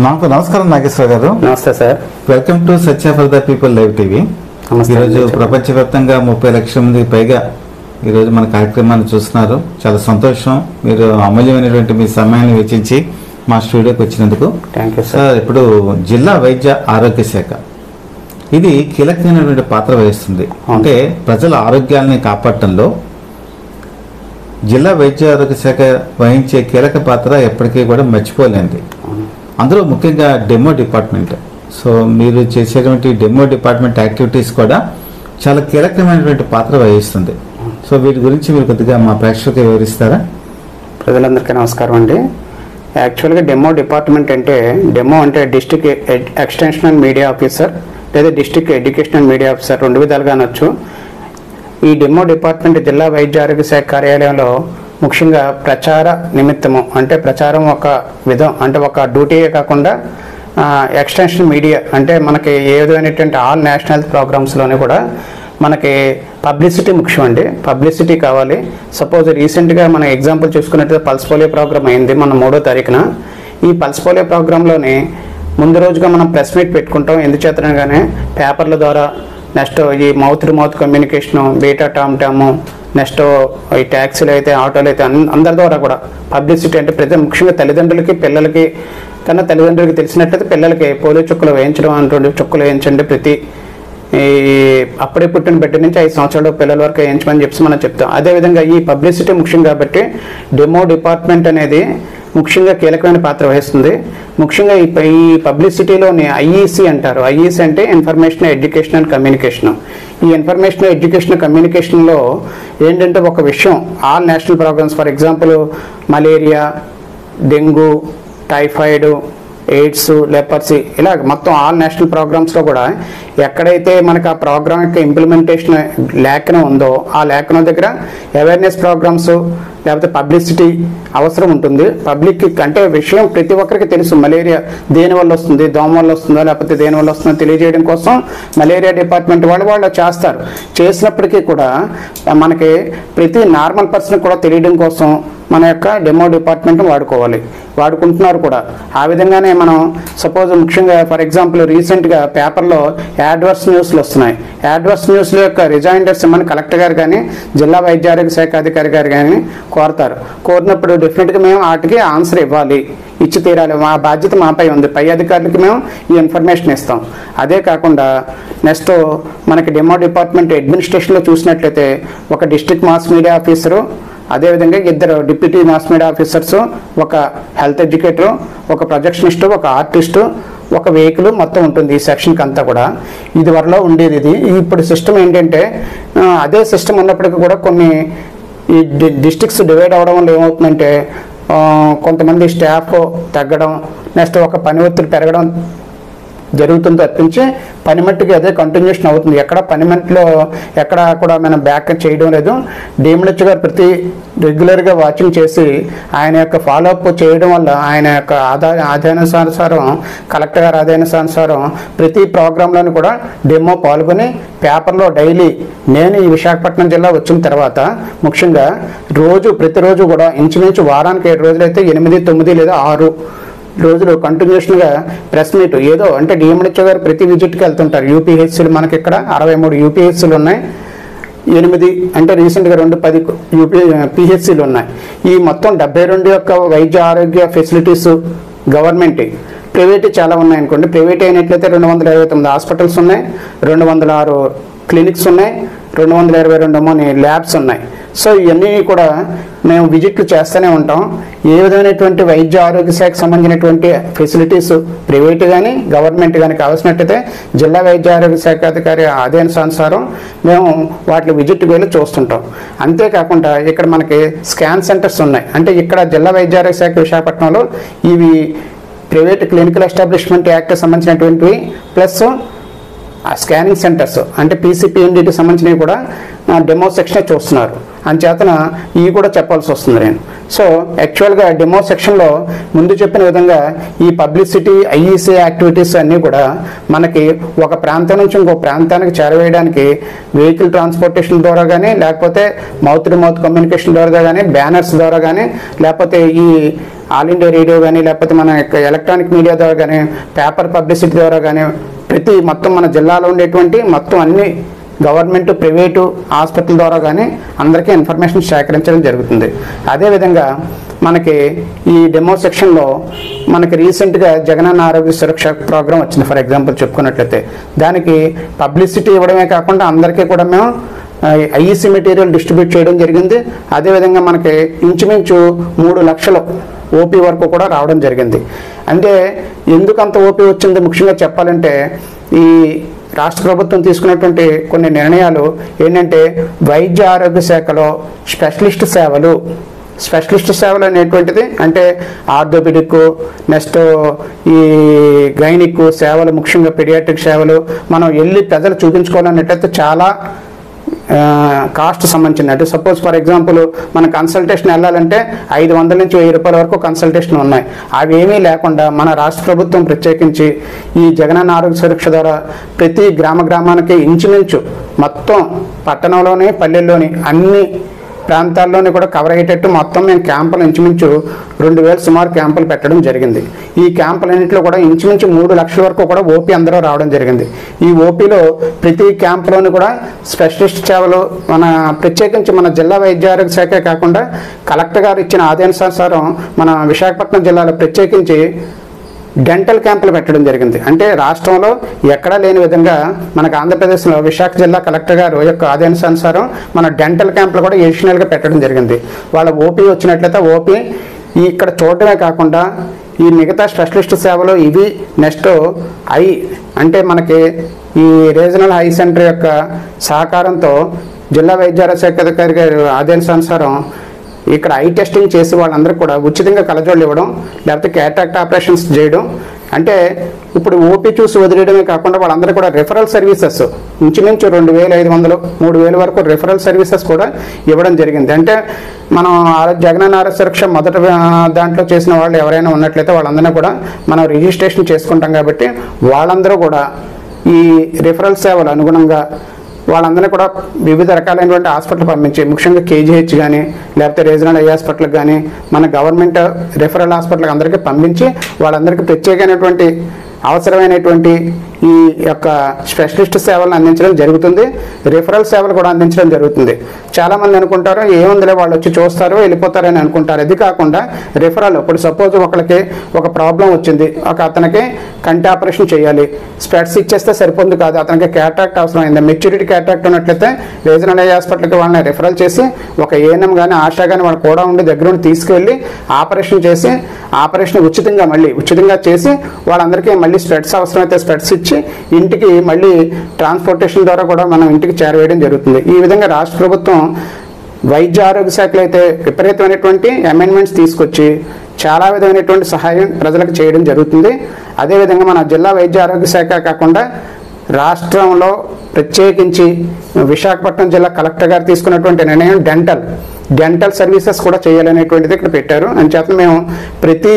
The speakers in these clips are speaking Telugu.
నాకు నమస్కారం నాగేశ్వర గారు. నమస్తే sir. Welcome to such for the people live TV. ఈరోజు ప్రపంచవ్యాప్తంగా 30 లక్షల మంది పైగా ఈరోజు మన కార్యక్రమాన్ని చూస్తున్నారు. చాలా సంతోషం. మీరు అమూల్యమైనటువంటి మీ సమయాన్ని వెచ్చించి మా స్టూడియోకి వచ్చినందుకు. Thank you sir. ఇప్పుడు జిల్లా వైద్య ఆరోగ్య శాఖ ఇది కీలకమైనటువంటి పాత్ర వహిస్తుంది. అంటే ప్రజల ఆరోగ్యాన్ని కాపాడటంలో జిల్లా వైద్య ఆరోగ్య శాఖ వహించే కీలక పాత్ర ఎప్పటికీ కూడా మర్చిపోలేనిది. అందులో ముఖ్యంగా డెమో డిపార్ట్మెంట్. సో మీరు చేసేటువంటి డెమో డిపార్ట్మెంట్ యాక్టివిటీస్ కూడా చాలా కీలకమైనటువంటి పాత్ర వహిస్తుంది. సో వీటి గురించి మీరు కొద్దిగా మా ప్రేక్షకులకు వివరిస్తారా? ప్రజలందరికీ నమస్కారం అండి. యాక్చువల్గా డెమో డిపార్ట్మెంట్ అంటే district extension and media officer లేదా district education and media officer రెండు విధాలుగా అనొచ్చు. ఈ డెమో డిపార్ట్మెంట్ జిల్లా వైద్య ఆరోగ్య శాఖ కార్యాలయంలో ముఖ్యంగా ప్రచార నిమిత్తము, అంటే ప్రచారం ఒక విధం, అంటే ఒక డ్యూటీయే కాకుండా ఎక్స్టెన్షన్ మీడియా అంటే మనకి ఏ విధమైనటువంటి ఆల్ నేషనల్ హెల్త్ ప్రోగ్రామ్స్లోనే కూడా మనకి పబ్లిసిటీ ముఖ్యం అండి. పబ్లిసిటీ కావాలి. సపోజ్ రీసెంట్గా మనం ఎగ్జాంపుల్ చూసుకున్నట్లయితే పల్స్ పోలియో ప్రోగ్రామ్ అయింది మన 3వ తారీఖున. ఈ పల్స్ పోలియో ప్రోగ్రాంలోని ముందు రోజుగా మనం ప్రెస్ మీట్ పెట్టుకుంటాం. ఎందుచేతనగానే పేపర్ల ద్వారా, నెక్స్ట్ ఈ mouth to mouth communication, beta Tom next ఈ ట్యాక్సీలు అయితే ఆటోలు అయితే అందరి ద్వారా కూడా పబ్లిసిటీ అంటే ప్రతి ముఖ్యంగా తల్లిదండ్రులకి పిల్లలకి కన్నా తల్లిదండ్రులకి తెలిసినట్లయితే పిల్లలకి పోలియో చుక్కలు వేయించడం అంటుండే, చుక్కలు వేయించండి ప్రతి ఈ అప్పుడే పుట్టిన బిడ్డ నుంచి 5 సంవత్సరాల పిల్లల వరకు వేయించమని చెప్పి మనం చెప్తాం. అదేవిధంగా ఈ పబ్లిసిటీ ముఖ్యం కాబట్టి డెమో డిపార్ట్మెంట్ అనేది ముఖ్యంగా కీలకమైన పాత్ర వహిస్తుంది. ముఖ్యంగా ఈ పబ్లిసిటీలోని ఐఈసి అంటారు. ఐఈసి అంటే ఇన్ఫర్మేషన్ ఎడ్యుకేషన్ అండ్ కమ్యూనికేషన్. ఈ ఇన్ఫర్మేషన్ ఎడ్యుకేషన్ కమ్యూనికేషన్లో ఏంటంటే ఒక విషయం all national programmes, for example malaria, dengue, typhoid, AIDS, leprosy, ఇలా మొత్తం ఆల్ నేషనల్ ప్రోగ్రామ్స్లో కూడా ఎక్కడైతే మనకు ఆ ప్రోగ్రామ్ యొక్క ఇంప్లిమెంటేషన్ లేఖనం ఉందో ఆ లేఖనం దగ్గర అవేర్నెస్ ప్రోగ్రామ్స్ లేకపోతే పబ్లిసిటీ అవసరం ఉంటుంది. పబ్లిక్ అంటే విషయం ప్రతి ఒక్కరికి తెలుసు. మలేరియా దేనివల్ల వస్తుంది, దోమ వల్ల వస్తుందో లేకపోతే దేనివల్ల వస్తుందో తెలియజేయడం కోసం మలేరియా డిపార్ట్మెంట్ వాళ్ళు చేస్తారు. చేసినప్పటికీ కూడా మనకి ప్రతి నార్మల్ పర్సన్ కూడా తెలియడం కోసం మన యొక్క డెమో డిపార్ట్మెంట్ వాడుకుంటున్నారు కూడా. ఆ విధంగానే మనం సపోజ్ ముఖ్యంగా ఫర్ ఎగ్జాంపుల్ రీసెంట్గా పేపర్లో యాడ్వర్స్ న్యూస్లు వస్తున్నాయి. యాడ్వర్స్ న్యూస్ల యొక్క రిజైండర్స్ మన కలెక్టర్ గారు కానీ జిల్లా వైద్య ఆరోగ్య శాఖ అధికారి గారు కానీ కోరుతారు. కోరినప్పుడు డెఫినెట్గా మేము వాటికి ఆన్సర్ ఇచ్చి తీరాలి. మా బాధ్యత మాపై ఉంది. పై అధికారులకి మేము ఈ ఇన్ఫర్మేషన్ ఇస్తాం. అదే కాకుండా నెక్స్ట్ మనకి డెమో డిపార్ట్మెంట్ అడ్మినిస్ట్రేషన్లో చూసినట్లయితే ఒక డిస్ట్రిక్ట్ మాస్ మీడియా ఆఫీసరు, అదేవిధంగా 2 డిప్యూటీ మాస్ మీడియా ఆఫీసర్స్, ఒక హెల్త్ ఎడ్యుకేటర్, ఒక ప్రొజెక్షనిస్టు, ఒక ఆర్టిస్టు, ఒక వెహికల్ మొత్తం ఉంటుంది ఈ సెక్షన్కి అంతా కూడా. ఇది వరలో ఉండేది. ఇది ఇప్పుడు సిస్టమ్ ఏంటంటే అదే సిస్టమ్ ఉన్నప్పటికీ కూడా కొన్ని ఈ డిస్ట్రిక్ట్స్ డివైడ్ అవ్వడం వల్ల ఏమవుతుందంటే కొంతమంది స్టాఫ్ తగ్గడం, నెక్స్ట్ ఒక పని ఒత్తిడి పెరగడం జరుగుతుంది తప్పించి పని మట్టుకి అదే కంటిన్యూషన్ అవుతుంది. ఎక్కడ పని మట్టులో ఎక్కడ కూడా మనం బ్యాక్ చేయడం లేదు. డిఎంహెచ్ గారు ప్రతి రెగ్యులర్గా వాచింగ్ చేసి ఆయన యొక్క ఫాలోఅప్ చేయడం వల్ల ఆయన యొక్క ఆదేశానుసారం కలెక్టర్ గారి ఆదేశానుసారం ప్రతి ప్రోగ్రాంలోనూ కూడా డెమో పాల్గొని పేపర్లో డైలీ నేను ఈ విశాఖపట్నం జిల్లా వచ్చిన తర్వాత ముఖ్యంగా ప్రతిరోజు కూడా ఇంచుమించు వారానికి 7 రోజులైతే 8, 9 లేదా 6 రోజులు కంటిన్యూషన్గా ప్రెస్ మీట్ ఏదో అంటే డిఎంహెచ్ఓ గారు ప్రతి విజిట్కి వెళ్తుంటారు. యూపీహెచ్సీలు మనకి ఇక్కడ 63 యూపీహెచ్సీలు ఉన్నాయి. 8 అంటే రీసెంట్గా 10 పిహెచ్సీలు ఉన్నాయి. ఈ మొత్తం 72 యొక్క వైద్య ఆరోగ్య ఫెసిలిటీస్ గవర్నమెంట్, ప్రైవేట్ చాలా ఉన్నాయి అనుకోండి. ప్రైవేట్ అయినట్లయితే 229 హాస్పిటల్స్ ఉన్నాయి, 206 క్లినిక్స్ ఉన్నాయి, 222 ల్యాబ్స్ ఉన్నాయి. సో ఇవన్నీ కూడా మేము విజిట్లు చేస్తూనే ఉంటాం. ఏ విధమైనటువంటి వైద్య ఆరోగ్య శాఖకు సంబంధించినటువంటి ఫెసిలిటీస్ ప్రైవేట్ కానీ గవర్నమెంట్ కానీ కావాల్సినట్టయితే జిల్లా వైద్య ఆరోగ్య శాఖ అధికారి ఆదేశానుసారం మేము వాటిని విజిట్కి వెళ్ళి చూస్తుంటాం. అంతేకాకుండా ఇక్కడ మనకి స్కాన్ సెంటర్స్ ఉన్నాయి. అంటే ఇక్కడ జిల్లా వైద్య ఆరోగ్య శాఖ విశాఖపట్నంలో ఇవి ప్రైవేట్ క్లినికల్ ఎస్టాబ్లిష్మెంట్ యాక్ట్ సంబంధించినటువంటివి ప్లస్ ఆ స్కానింగ్ సెంటర్స్ అంటే పీసీపీఎన్డీకి సంబంధించినవి కూడా డెమో సెక్షనే చూస్తున్నారు. అంచేతన ఇవి కూడా చెప్పాల్సి వస్తుంది నేను. సో యాక్చువల్గా డెమో సెక్షన్లో ముందు చెప్పిన విధంగా ఈ పబ్లిసిటీ ఐఈసీ యాక్టివిటీస్ అన్నీ కూడా మనకి ఒక ప్రాంతం నుంచి ఇంకో ప్రాంతానికి చేరవేయడానికి వెహికల్ ట్రాన్స్పోర్టేషన్ ద్వారా కానీ, లేకపోతే మౌత్ టు మౌత్ కమ్యూనికేషన్ ద్వారా కానీ, బ్యానర్స్ ద్వారా కానీ, లేకపోతే ఈ ఆల్ ఇండియా రేడియో కానీ, లేకపోతే మన ఎలక్ట్రానిక్ మీడియా ద్వారా కానీ, పేపర్ పబ్లిసిటీ ద్వారా కానీ, మొత్తం మన జిల్లాలో ఉండేటువంటి మొత్తం అన్ని గవర్నమెంట్ ప్రైవేటు హాస్పిటల్ ద్వారా కానీ అందరికీ ఇన్ఫర్మేషన్ సేకరించడం జరుగుతుంది. అదేవిధంగా మనకి ఈ డెమో సెక్షన్లో మనకి రీసెంట్గా జగనన్న ఆరోగ్య సురక్ష ప్రోగ్రాం వచ్చింది. ఫర్ ఎగ్జాంపుల్ చెప్పుకున్నట్లయితే దానికి పబ్లిసిటీ ఇవ్వడమే కాకుండా అందరికీ కూడా మేము ఐఈసీ మెటీరియల్ డిస్ట్రిబ్యూట్ చేయడం జరిగింది. అదేవిధంగా మనకి ఇంచుమించు 3 లక్షలు ఓపీ వరకు కూడా రావడం జరిగింది. అంటే ఎందుకు అంత ఓపీ వచ్చింది ముఖ్యంగా చెప్పాలంటే ఈ రాష్ట్ర ప్రభుత్వం తీసుకున్నటువంటి కొన్ని నిర్ణయాలు ఏంటంటే వైద్య ఆరోగ్య శాఖలో స్పెషలిస్ట్ సేవలు అనేటువంటిది అంటే ఆర్థోపెడిక్, నెక్స్ట్ ఈ గైనిక్ సేవలు, ముఖ్యంగా పీడియాట్రిక్ సేవలు మనం వెళ్ళి ప్రజలు చూపించుకోవాలన్నట్లయితే చాలా కాస్ట్ సంబంధించింది. అంటే సపోజ్ ఫర్ ఎగ్జాంపుల్ మన కన్సల్టేషన్ వెళ్ళాలంటే 500 నుంచి 1000 రూపాయల వరకు కన్సల్టేషన్ ఉన్నాయి. అవి ఏమీ లేకుండా మన రాష్ట్ర ప్రభుత్వం ప్రత్యేకించి ఈ జగనన్న ఆరోగ్య సురక్ష ద్వారా ప్రతి గ్రామానికి ఇంచుమించు మొత్తం పట్టణంలోని పల్లెల్లోని అన్ని ప్రాంతాల్లోని కూడా కవర్ అయ్యేటట్టు మొత్తం మేము క్యాంపులు ఇంచుమించు 2000 సుమారు క్యాంపులు పెట్టడం జరిగింది. ఈ క్యాంపులన్నింటిలో కూడా ఇంచుమించు 3 లక్షల వరకు కూడా ఓపీ అందరూ రావడం జరిగింది. ఈ ఓపీలో ప్రతి క్యాంపులోని కూడా స్పెషలిస్ట్ సేవలు మన ప్రత్యేకించి మన జిల్లా వైద్య ఆరోగ్య శాఖే కాకుండా కలెక్టర్ గారు ఇచ్చిన ఆదేశానుసారం మన విశాఖపట్నం జిల్లాలో ప్రత్యేకించి డెంటల్ క్యాంపులు పెట్టడం జరిగింది. అంటే రాష్ట్రంలో ఎక్కడా లేని విధంగా మనకు ఆంధ్రప్రదేశ్లో విశాఖ జిల్లా కలెక్టర్ గారు యొక్క ఆదేశానుసారం మన డెంటల్ క్యాంపులు కూడా ఎడిషనల్గా పెట్టడం జరిగింది. వాళ్ళ ఓపీ వచ్చినట్లయితే ఓపీ ఇక్కడ చూడడమే కాకుండా ఈ మిగతా స్పెషలిస్ట్ సేవలు ఇవి నెక్స్ట్ ఐ అంటే మనకి ఈ రీజనల్ ఐ సెంటర్ యొక్క సహకారంతో జిల్లా వైద్య ఆరోగ్య శాఖ అధికారి గారి ఆదేశానుసారం ఇక్కడ ఐ టెస్టింగ్ చేసి వాళ్ళందరూ కూడా ఉచితంగా కళ్ళజోళ్ళు ఇవ్వడం, లేకపోతే క్యాటరాక్ట్ ఆపరేషన్స్ చేయడం. అంటే ఇప్పుడు ఓపీ చూసి వదిలేయడమే కాకుండా వాళ్ళందరూ కూడా రిఫరల్ సర్వీసెస్ ఇంచుమించు 2500, 3000 వరకు రిఫరల్ సర్వీసెస్ కూడా ఇవ్వడం జరిగింది. అంటే మనం జగనన్న ఆరోగ్య సురక్ష మొదట దాంట్లో చేసిన వాళ్ళు ఎవరైనా ఉన్నట్లయితే వాళ్ళందరినీ కూడా మనం రిజిస్ట్రేషన్ చేసుకుంటాం. కాబట్టి వాళ్ళందరూ కూడా ఈ రిఫరల్ సేవలు అనుగుణంగా వాళ్ళందరినీ కూడా వివిధ రకాలైనటువంటి హాస్పిటల్ పంపించి ముఖ్యంగా కేజీహెచ్ కానీ, లేకపోతే రీజనల్ ఐ హాస్పిటల్కి కానీ, మన గవర్నమెంట్ రిఫరల్ హాస్పిటల్కి అందరికీ పంపించి వాళ్ళందరికీ ప్రత్యేకమైనటువంటి అవసరమైనటువంటి ఈ యొక్క స్పెషలిస్ట్ సేవలను అందించడం జరుగుతుంది. రిఫరల్ సేవలు కూడా అందించడం జరుగుతుంది. చాలామంది అనుకుంటారు ఏముందిలే వాళ్ళు వచ్చి చూస్తారు వెళ్ళిపోతారని అనుకుంటారు. అది కాకుండా రిఫరల్ ఇప్పుడు సపోజ్ ఒకరికి ఒక ప్రాబ్లం వచ్చింది, అతనికి కంటి ఆపరేషన్ చేయాలి, స్పెట్స్ ఇచ్చేస్తే సరిపోతుంది కాదు, అతనికి క్యాటరాక్ట్ అవసరమైంది, మెచ్యూరిటీ క్యాటరాక్ట్ ఉన్నట్లయితే రీజనల్ ఐ హాస్పిటల్కి వాళ్ళని రిఫరల్ చేసి ఒక ఏఎన్ఎం కానీ ఆశా కానీ వాళ్ళు కూడా ఉండి దగ్గర ఉండి తీసుకువెళ్ళి ఆపరేషన్ చేసి ఆపరేషన్ ఉచితంగా చేసి వాళ్ళందరికీ మళ్ళీ స్పెట్స్ అవసరమైతే స్పెట్స్ ఇచ్చి ఇంటికి మళ్ళీ ట్రాన్స్పోర్టేషన్ ద్వారా కూడా మనం ఇంటికి చేరవేయడం జరుగుతుంది. ఈ విధంగా రాష్ట్ర ప్రభుత్వం వైద్య ఆరోగ్య శాఖలో అయితే విపరీతమైనటువంటి అమెండ్మెంట్స్ తీసుకొచ్చి చాలా విధమైనటువంటి సహాయం ప్రజలకు చేయడం జరుగుతుంది. అదేవిధంగా మన జిల్లా వైద్య ఆరోగ్య శాఖ కాకుండా రాష్ట్రంలో ప్రత్యేకించి విశాఖపట్నం జిల్లా కలెక్టర్ గారు తీసుకున్నటువంటి నిర్ణయం డెంటల్ సర్వీసెస్ కూడా చేయాలనేటువంటిది ఇక్కడ పెట్టారు. అంచేత మేము ప్రతి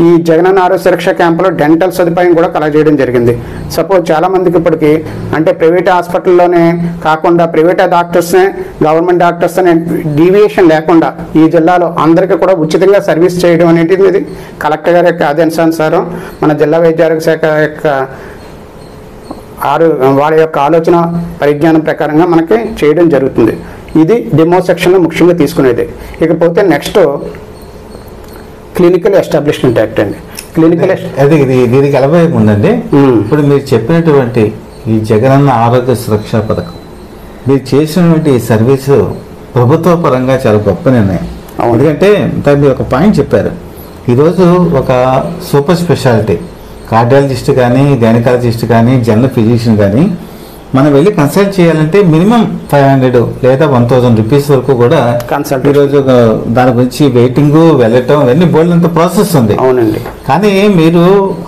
ఈ జగనన్న ఆరోగ్య సురక్ష క్యాంపులో డెంటల్ సదుపాయం కూడా కలగజేయడం జరిగింది. సపోజ్ చాలామందికి ఇప్పటికి అంటే ప్రైవేట్ హాస్పిటల్లోనే కాకుండా ప్రైవేట్ డాక్టర్స్నే గవర్నమెంట్ డాక్టర్స్ అనే డీవియేషన్ లేకుండా ఈ జిల్లాలో అందరికీ కూడా ఉచితంగా సర్వీస్ చేయడం అనేది కలెక్టర్ గారి యొక్క ఆదేశానుసారం మన జిల్లా వైద్య ఆరోగ్య శాఖ యొక్క వాళ్ళ యొక్క ఆలోచన పరిజ్ఞానం ప్రకారంగా మనకి చేయడం జరుగుతుంది. ఇది డెమో సెక్షన్లో ముఖ్యంగా తీసుకునేది. ఇకపోతే నెక్స్ట్ క్లినికల్ ఎస్టాబ్లిష్మెంట్ యాక్ట్ అండి. దీనికి వెళ్ళబోయే ముందండి ఇప్పుడు మీరు చెప్పినటువంటి ఈ జగనన్న ఆరోగ్య సురక్ష పథకం మీరు చేసినటువంటి ఈ సర్వీసు ప్రభుత్వ పరంగా చాలా గొప్ప నిర్ణయం. ఎందుకంటే మీరు ఒక పాయింట్ చెప్పారు, ఈరోజు ఒక సూపర్ స్పెషాలిటీ కార్డియాలజిస్ట్ కానీ గైనకాలజిస్ట్ కానీ జనరల్ ఫిజిషియన్ కానీ మనం వెళ్ళి కన్సల్ట్ చేయాలంటే మినిమం 500 లేదా 1000 రూపీస్ వరకు కూడా కన్సల్ట్ ఈరోజు దాని గురించి వెయిటింగ్ వెళ్ళటం ఇవన్నీ బోల్డంత ప్రాసెస్ ఉంది. అవునండి. కానీ మీరు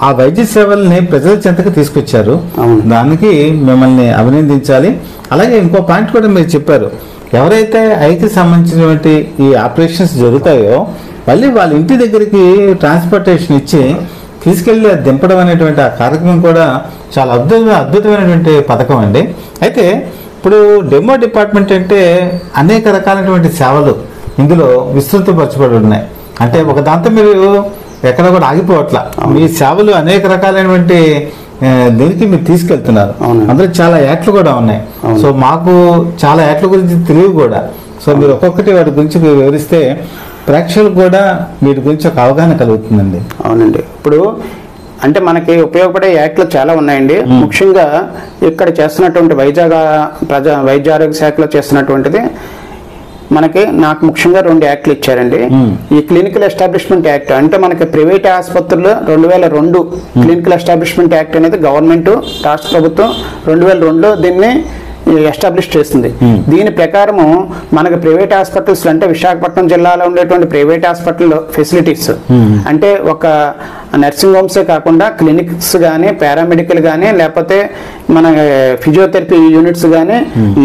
ఆ వైద్య సేవల్ని ప్రజల చెంతకు తీసుకొచ్చారు, అవును. దానికి మిమ్మల్ని అభినందించాలి. అలాగే ఇంకో పాయింట్ కూడా మీరు చెప్పారు, ఎవరైతే ఐకి సంబంధించినటువంటి ఈ ఆపరేషన్స్ జరుగుతాయో మళ్ళీ వాళ్ళ ఇంటి దగ్గరికి ట్రాన్స్పోర్టేషన్ ఇచ్చి తీసుకెళ్లి అది దింపడం అనేటువంటి ఆ కార్యక్రమం కూడా చాలా అద్భుతమైనటువంటి పథకం అండి. అయితే ఇప్పుడు డెమో డిపార్ట్మెంట్ అంటే అనేక రకాలైనటువంటి సేవలు ఇందులో విస్తృతపరచబడి ఉన్నాయి. అంటే ఒక దాంతో మీరు ఎక్కడ కూడా ఆగిపోవట్లా, మీ సేవలు అనేక రకాలైనటువంటి దీనికి మీరు తీసుకెళ్తున్నారు. అందులో చాలా యాక్ట్లు కూడా ఉన్నాయి. సో మాకు చాలా యాక్ట్ల గురించి తెలియదు కూడా. సో మీరు ఒక్కొక్కటి వాటి గురించి వివరిస్తే ప్రేక్షకులకు కూడా వీటి గురించి ఒక అవగాహన కలుగుతుందండి. అవునండి. ఇప్పుడు అంటే మనకి ఉపయోగపడే యాక్ట్లు చాలా ఉన్నాయండి. ముఖ్యంగా ఇక్కడ చేస్తున్నటువంటి వైద్య ఆరోగ్య శాఖలో చేస్తున్నటువంటిది నాకు ముఖ్యంగా 2 యాక్ట్లు ఇచ్చారండి. ఈ క్లినికల్ ఎస్టాబ్లిష్మెంట్ యాక్ట్ అంటే మనకి ప్రైవేట్ ఆసుపత్రుల్లో 2002 క్లినికల్ ఎస్టాబ్లిష్మెంట్ యాక్ట్ అనేది గవర్నమెంట్ రాష్ట్ర ప్రభుత్వం 2002లో దీన్ని ఎస్టాబ్లిష్ చేస్తుంది. దీని ప్రకారము మనకి ప్రైవేట్ హాస్పిటల్స్ అంటే విశాఖపట్నం జిల్లాలో ఉండేటువంటి ప్రైవేట్ హాస్పిటల్ ఫెసిలిటీస్ అంటే ఒక నర్సింగ్ హోమ్సే కాకుండా క్లినిక్స్ కానీ, పారామెడికల్ కానీ, లేకపోతే మన ఫిజియోథెరపీ యూనిట్స్ కానీ,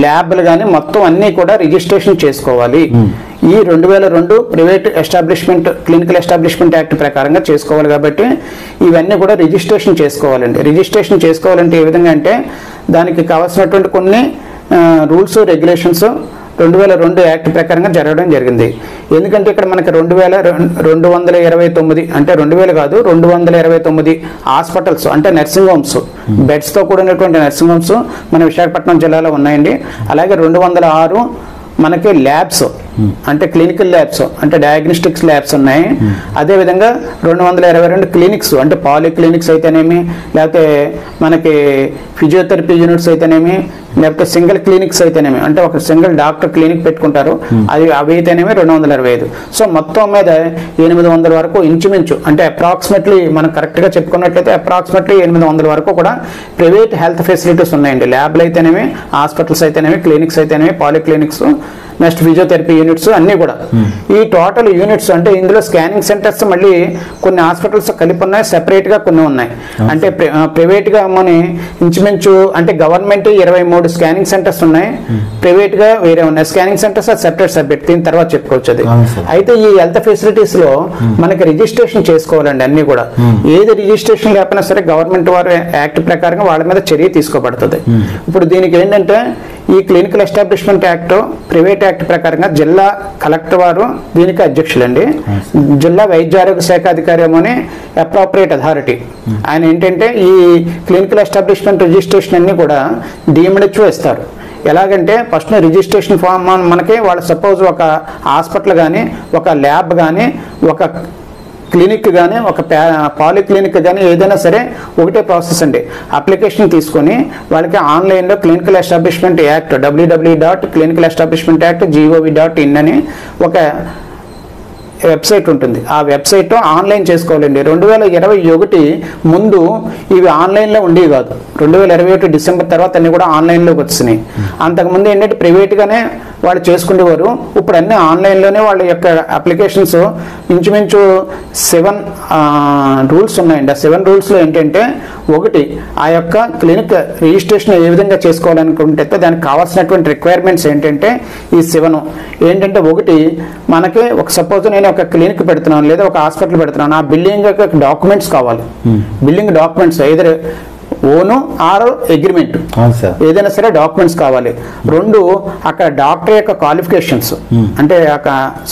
ల్యాబ్లు కానీ మొత్తం అన్నీ కూడా రిజిస్ట్రేషన్ చేసుకోవాలి. ఈ 2002 private establishment clinical establishment act ప్రకారంగా చేసుకోవాలి. కాబట్టి ఇవన్నీ కూడా రిజిస్ట్రేషన్ చేసుకోవాలండి. రిజిస్ట్రేషన్ చేసుకోవాలంటే ఏ విధంగా అంటే దానికి కావాల్సినటువంటి కొన్ని రూల్స్ రెగ్యులేషన్స్ 2002 యాక్ట్ ప్రకారంగా జరగడం జరిగింది. ఎందుకంటే ఇక్కడ మనకి 229 అంటే 2000 కాదు 229 హాస్పిటల్స్ అంటే నర్సింగ్ హోమ్స్ బెడ్స్తో కూడినటువంటి నర్సింగ్ హోమ్స్ మన విశాఖపట్నం జిల్లాలో ఉన్నాయండి. అలాగే 206 మనకి ల్యాబ్స్ అంటే క్లినికల్ ల్యాబ్స్ అంటే డయాగ్నోస్టిక్స్ ల్యాబ్స్ ఉన్నాయి. అదేవిధంగా 222 క్లినిక్స్ అంటే పాలీ క్లినిక్స్ అయితేనేమి, లేకపోతే మనకి ఫిజియోథెరపీ యూనిట్స్ అయితేనేమి, లేకపోతే సింగిల్ క్లినిక్స్ అయితేనేమి అంటే ఒక సింగిల్ డాక్టర్ క్లినిక్ పెట్టుకుంటారు, అవి అయితేనేమి 225. సో మొత్తం మీద 800 వరకు ఇంచుమించు అంటే అప్రాక్సిమేట్లీ మనం కరెక్ట్గా చెప్పుకున్నట్లయితే అప్రాక్సిమేట్లీ 800 వరకు కూడా ప్రైవేట్ హెల్త్ ఫెసిలిటీస్ ఉన్నాయండి. ల్యాబ్లు అయితేనేమి, హాస్పిటల్స్ అయితేనేమి, క్లినిక్స్ అయితేనేమి, polyclinics, next physiotherapy units అన్నీ కూడా. ఈ టోటల్ యూనిట్స్ అంటే ఇందులో స్కానింగ్ సెంటర్స్ మళ్ళీ కొన్ని హాస్పిటల్స్ కలిపి ఉన్నాయి, సెపరేట్గా కొన్ని ఉన్నాయి. అంటే ప్రైవేట్గా మన ఇంచుమించు అంటే గవర్నమెంట్ 23 స్కానింగ్ సెంటర్స్ ఉన్నాయి, ప్రైవేట్గా వేరే ఉన్నాయి. స్కానింగ్ సెంటర్స్ సెపరేట్ దీని తర్వాత చెప్పుకోవచ్చు. అది అయితే ఈ హెల్త్ ఫెసిలిటీస్ లో మనకి రిజిస్ట్రేషన్ చేసుకోవాలండి అన్ని కూడా. ఏది రిజిస్ట్రేషన్ లేకపోయినా సరే గవర్నమెంట్ వారి యాక్ట్ ప్రకారంగా వాళ్ళ మీద చర్య తీసుకోబడుతుంది. ఇప్పుడు దీనికి ఏంటంటే ఈ clinical establishment act private act ప్రకారంగా జిల్లా కలెక్టర్ వారు దీనికి అధ్యక్షులండి. జిల్లా వైద్య ఆరోగ్య శాఖ అధికారి ఏమోని అప్రాప్రియేట్ అథారిటీ. ఆయన ఏంటంటే ఈ క్లినికల్ ఎస్టాబ్లిష్మెంట్ రిజిస్ట్రేషన్ అన్ని కూడా DMHO ఇస్తారు. ఎలాగంటే ఫస్ట్ రిజిస్ట్రేషన్ ఫామ్ మనకి వాళ్ళు సపోజ్ ఒక హాస్పిటల్ కానీ, ఒక ల్యాబ్ కానీ, ఒక క్లినిక్ కానీ, ఒక పాలీ క్లినిక్ కానీ ఏదైనా సరే ఒకటే ప్రాసెస్ అండి. అప్లికేషన్ తీసుకొని వాళ్ళకి ఆన్లైన్లో క్లినికల్ ఎస్టాబ్లిష్మెంట్ యాక్ట్ www.clinicalestablishmentact.gov.in అని ఒక వెబ్సైట్ ఉంటుంది. ఆ వెబ్సైట్లో ఆన్లైన్ చేసుకోవాలండి. 2021 ముందు ఇవి ఆన్లైన్లో ఉండేవి కాదు. 2021 డిసెంబర్ తర్వాత అన్ని కూడా ఆన్లైన్లోకి వచ్చినాయి. అంతకుముందు ఏంటంటే ప్రైవేట్గానే వాళ్ళు చేసుకునేవారు. ఇప్పుడు అన్ని ఆన్లైన్లోనే వాళ్ళ యొక్క అప్లికేషన్స్ ఇంచుమించు 7 రూల్స్ ఉన్నాయండి. ఆ 7 రూల్స్లో ఏంటంటే ఒకటి ఆ యొక్క క్లినిక్ రిజిస్ట్రేషన్ ఏ విధంగా చేసుకోవాలనుకుంటే దానికి కావాల్సినటువంటి రిక్వైర్మెంట్స్ ఏంటంటే ఈ 7 ఏంటంటే ఒకటి మనకి ఒక సపోజ్ నేను ఒక క్లినిక్ పెడుతున్నాను లేదా ఒక హాస్పిటల్ పెడుతున్నాను, ఆ బిల్డింగ్ యొక్క డాక్యుమెంట్స్ కావాలి. బిల్డింగ్ డాక్యుమెంట్స్ ఏదైనా ఓను ఆర్ అగ్రిమెంట్ ఏదైనా సరే డాక్యుమెంట్స్ కావాలి. 2 అక్కడ డాక్టర్ యొక్క క్వాలిఫికేషన్స్ అంటే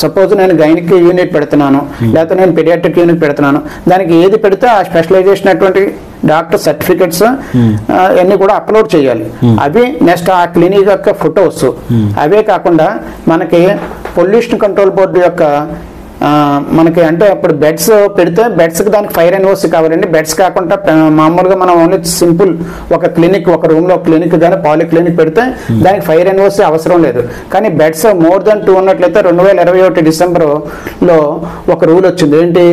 సపోజ్ నేను గైనిక్ యూనిట్ పెడుతున్నాను లేకపోతే నేను పీడియాట్రిక్ యూనిట్ పెడుతున్నాను, దానికి ఏది పెడితే ఆ స్పెషలైజేషన్ అటువంటి డాక్టర్ సర్టిఫికెట్స్ అన్ని కూడా అప్లోడ్ చేయాలి. అవి నెక్స్ట్ ఆ క్లినిక్ యొక్క ఫొటోస్, అవే కాకుండా మనకి పొల్యూషన్ కంట్రోల్ బోర్డు యొక్క మనకి అంటే అప్పుడు బెడ్స్ పెడితే బెడ్స్కి దానికి ఫైర్ ఎన్ఓసి కావాలండి. బెడ్స్ కాకుండా మామూలుగా మనం ఓన్లీ సింపుల్ ఒక క్లినిక్, ఒక రూమ్లో క్లినిక్ కానీ పాలి క్లినిక్ పెడితే దానికి ఫైర్ ఎన్ఓసి అవసరం లేదు. కానీ బెడ్స్ మోర్ దెన్ 2 ఉన్నట్లయితే 2021 డిసెంబర్లో ఒక రూల్ వచ్చింది. ఏంటి